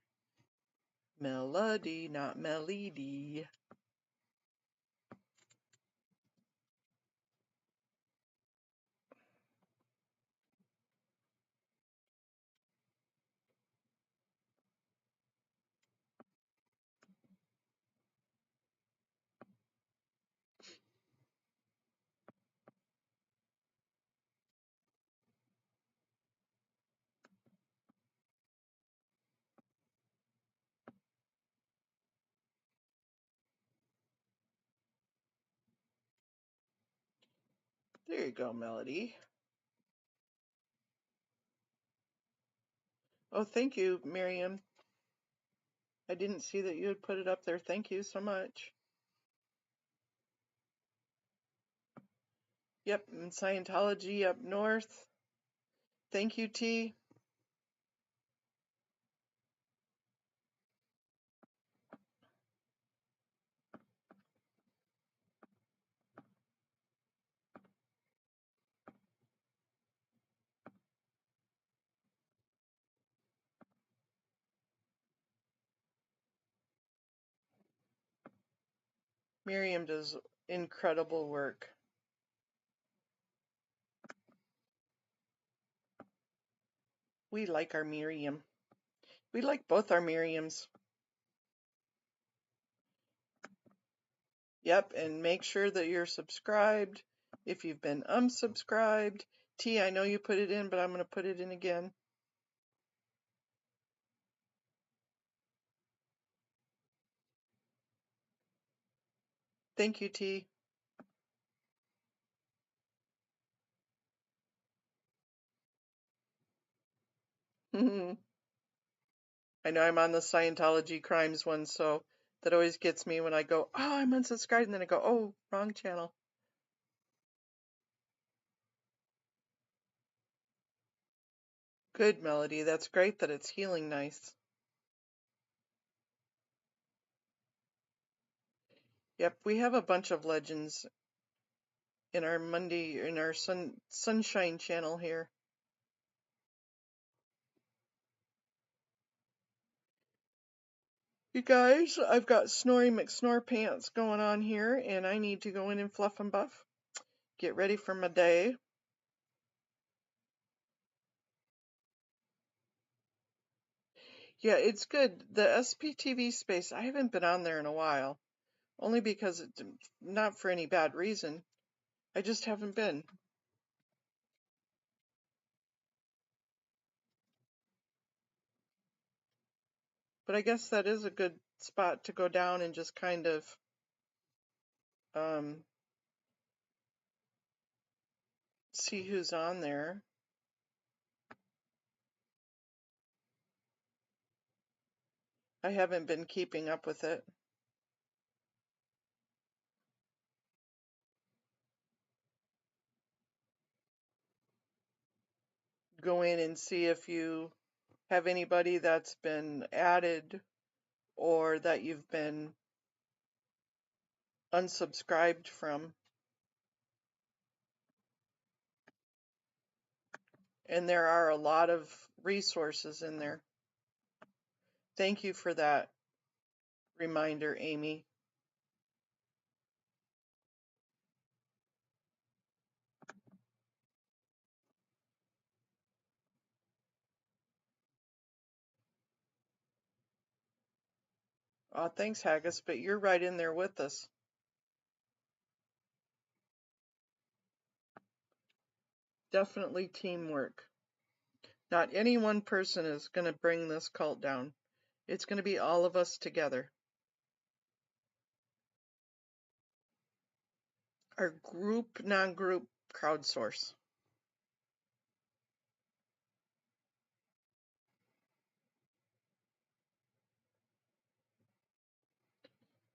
Melody, not Melody. There you go, Melody. Oh, thank you, Miriam. I didn't see that you had put it up there. Thank you so much. Yep, and Scientology up north. Thank you, T. Miriam does incredible work. We like our Miriam. We like both our Miriams. Yep, and make sure that you're subscribed. If you've been unsubscribed, T, I know you put it in, but I'm going to put it in again. Thank you, T. I know I'm on the Scientology crimes one, so that always gets me when I go, oh, I'm unsubscribed, and then I go, oh, wrong channel. Good, Melody. That's great that it's healing nice. Yep, we have a bunch of legends in our Sunshine channel here. You guys, I've got Snorri McSnorpants going on here, and I need to go in and fluff and buff. Get ready for my day. Yeah, it's good. The SPTV space, I haven't been on there in a while. Only because it's not for any bad reason. I just haven't been. But I guess that is a good spot to go down and just kind of see who's on there. I haven't been keeping up with it. Go in and see if you have anybody that's been added or that you've been unsubscribed from. And there are a lot of resources in there. Thank you for that reminder, Amy. Thanks, Haggis, but you're right in there with us. Definitely teamwork. Not any one person is going to bring this cult down. It's going to be all of us together. Our group, non-group crowdsource.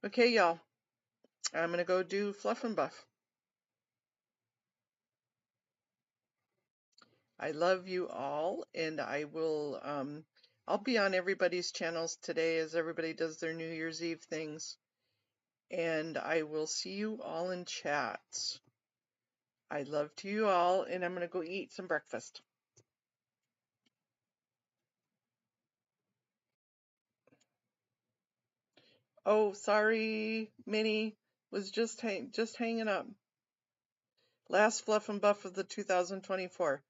Okay, y'all. I'm going to go do Fluff and Buff. I love you all, and I will, I'll be on everybody's channels today as everybody does their New Year's Eve things. And I will see you all in chats. I love to you all, and I'm going to go eat some breakfast. Oh, sorry, Minnie was just hanging up. Last Fluff and Buff of the 2024.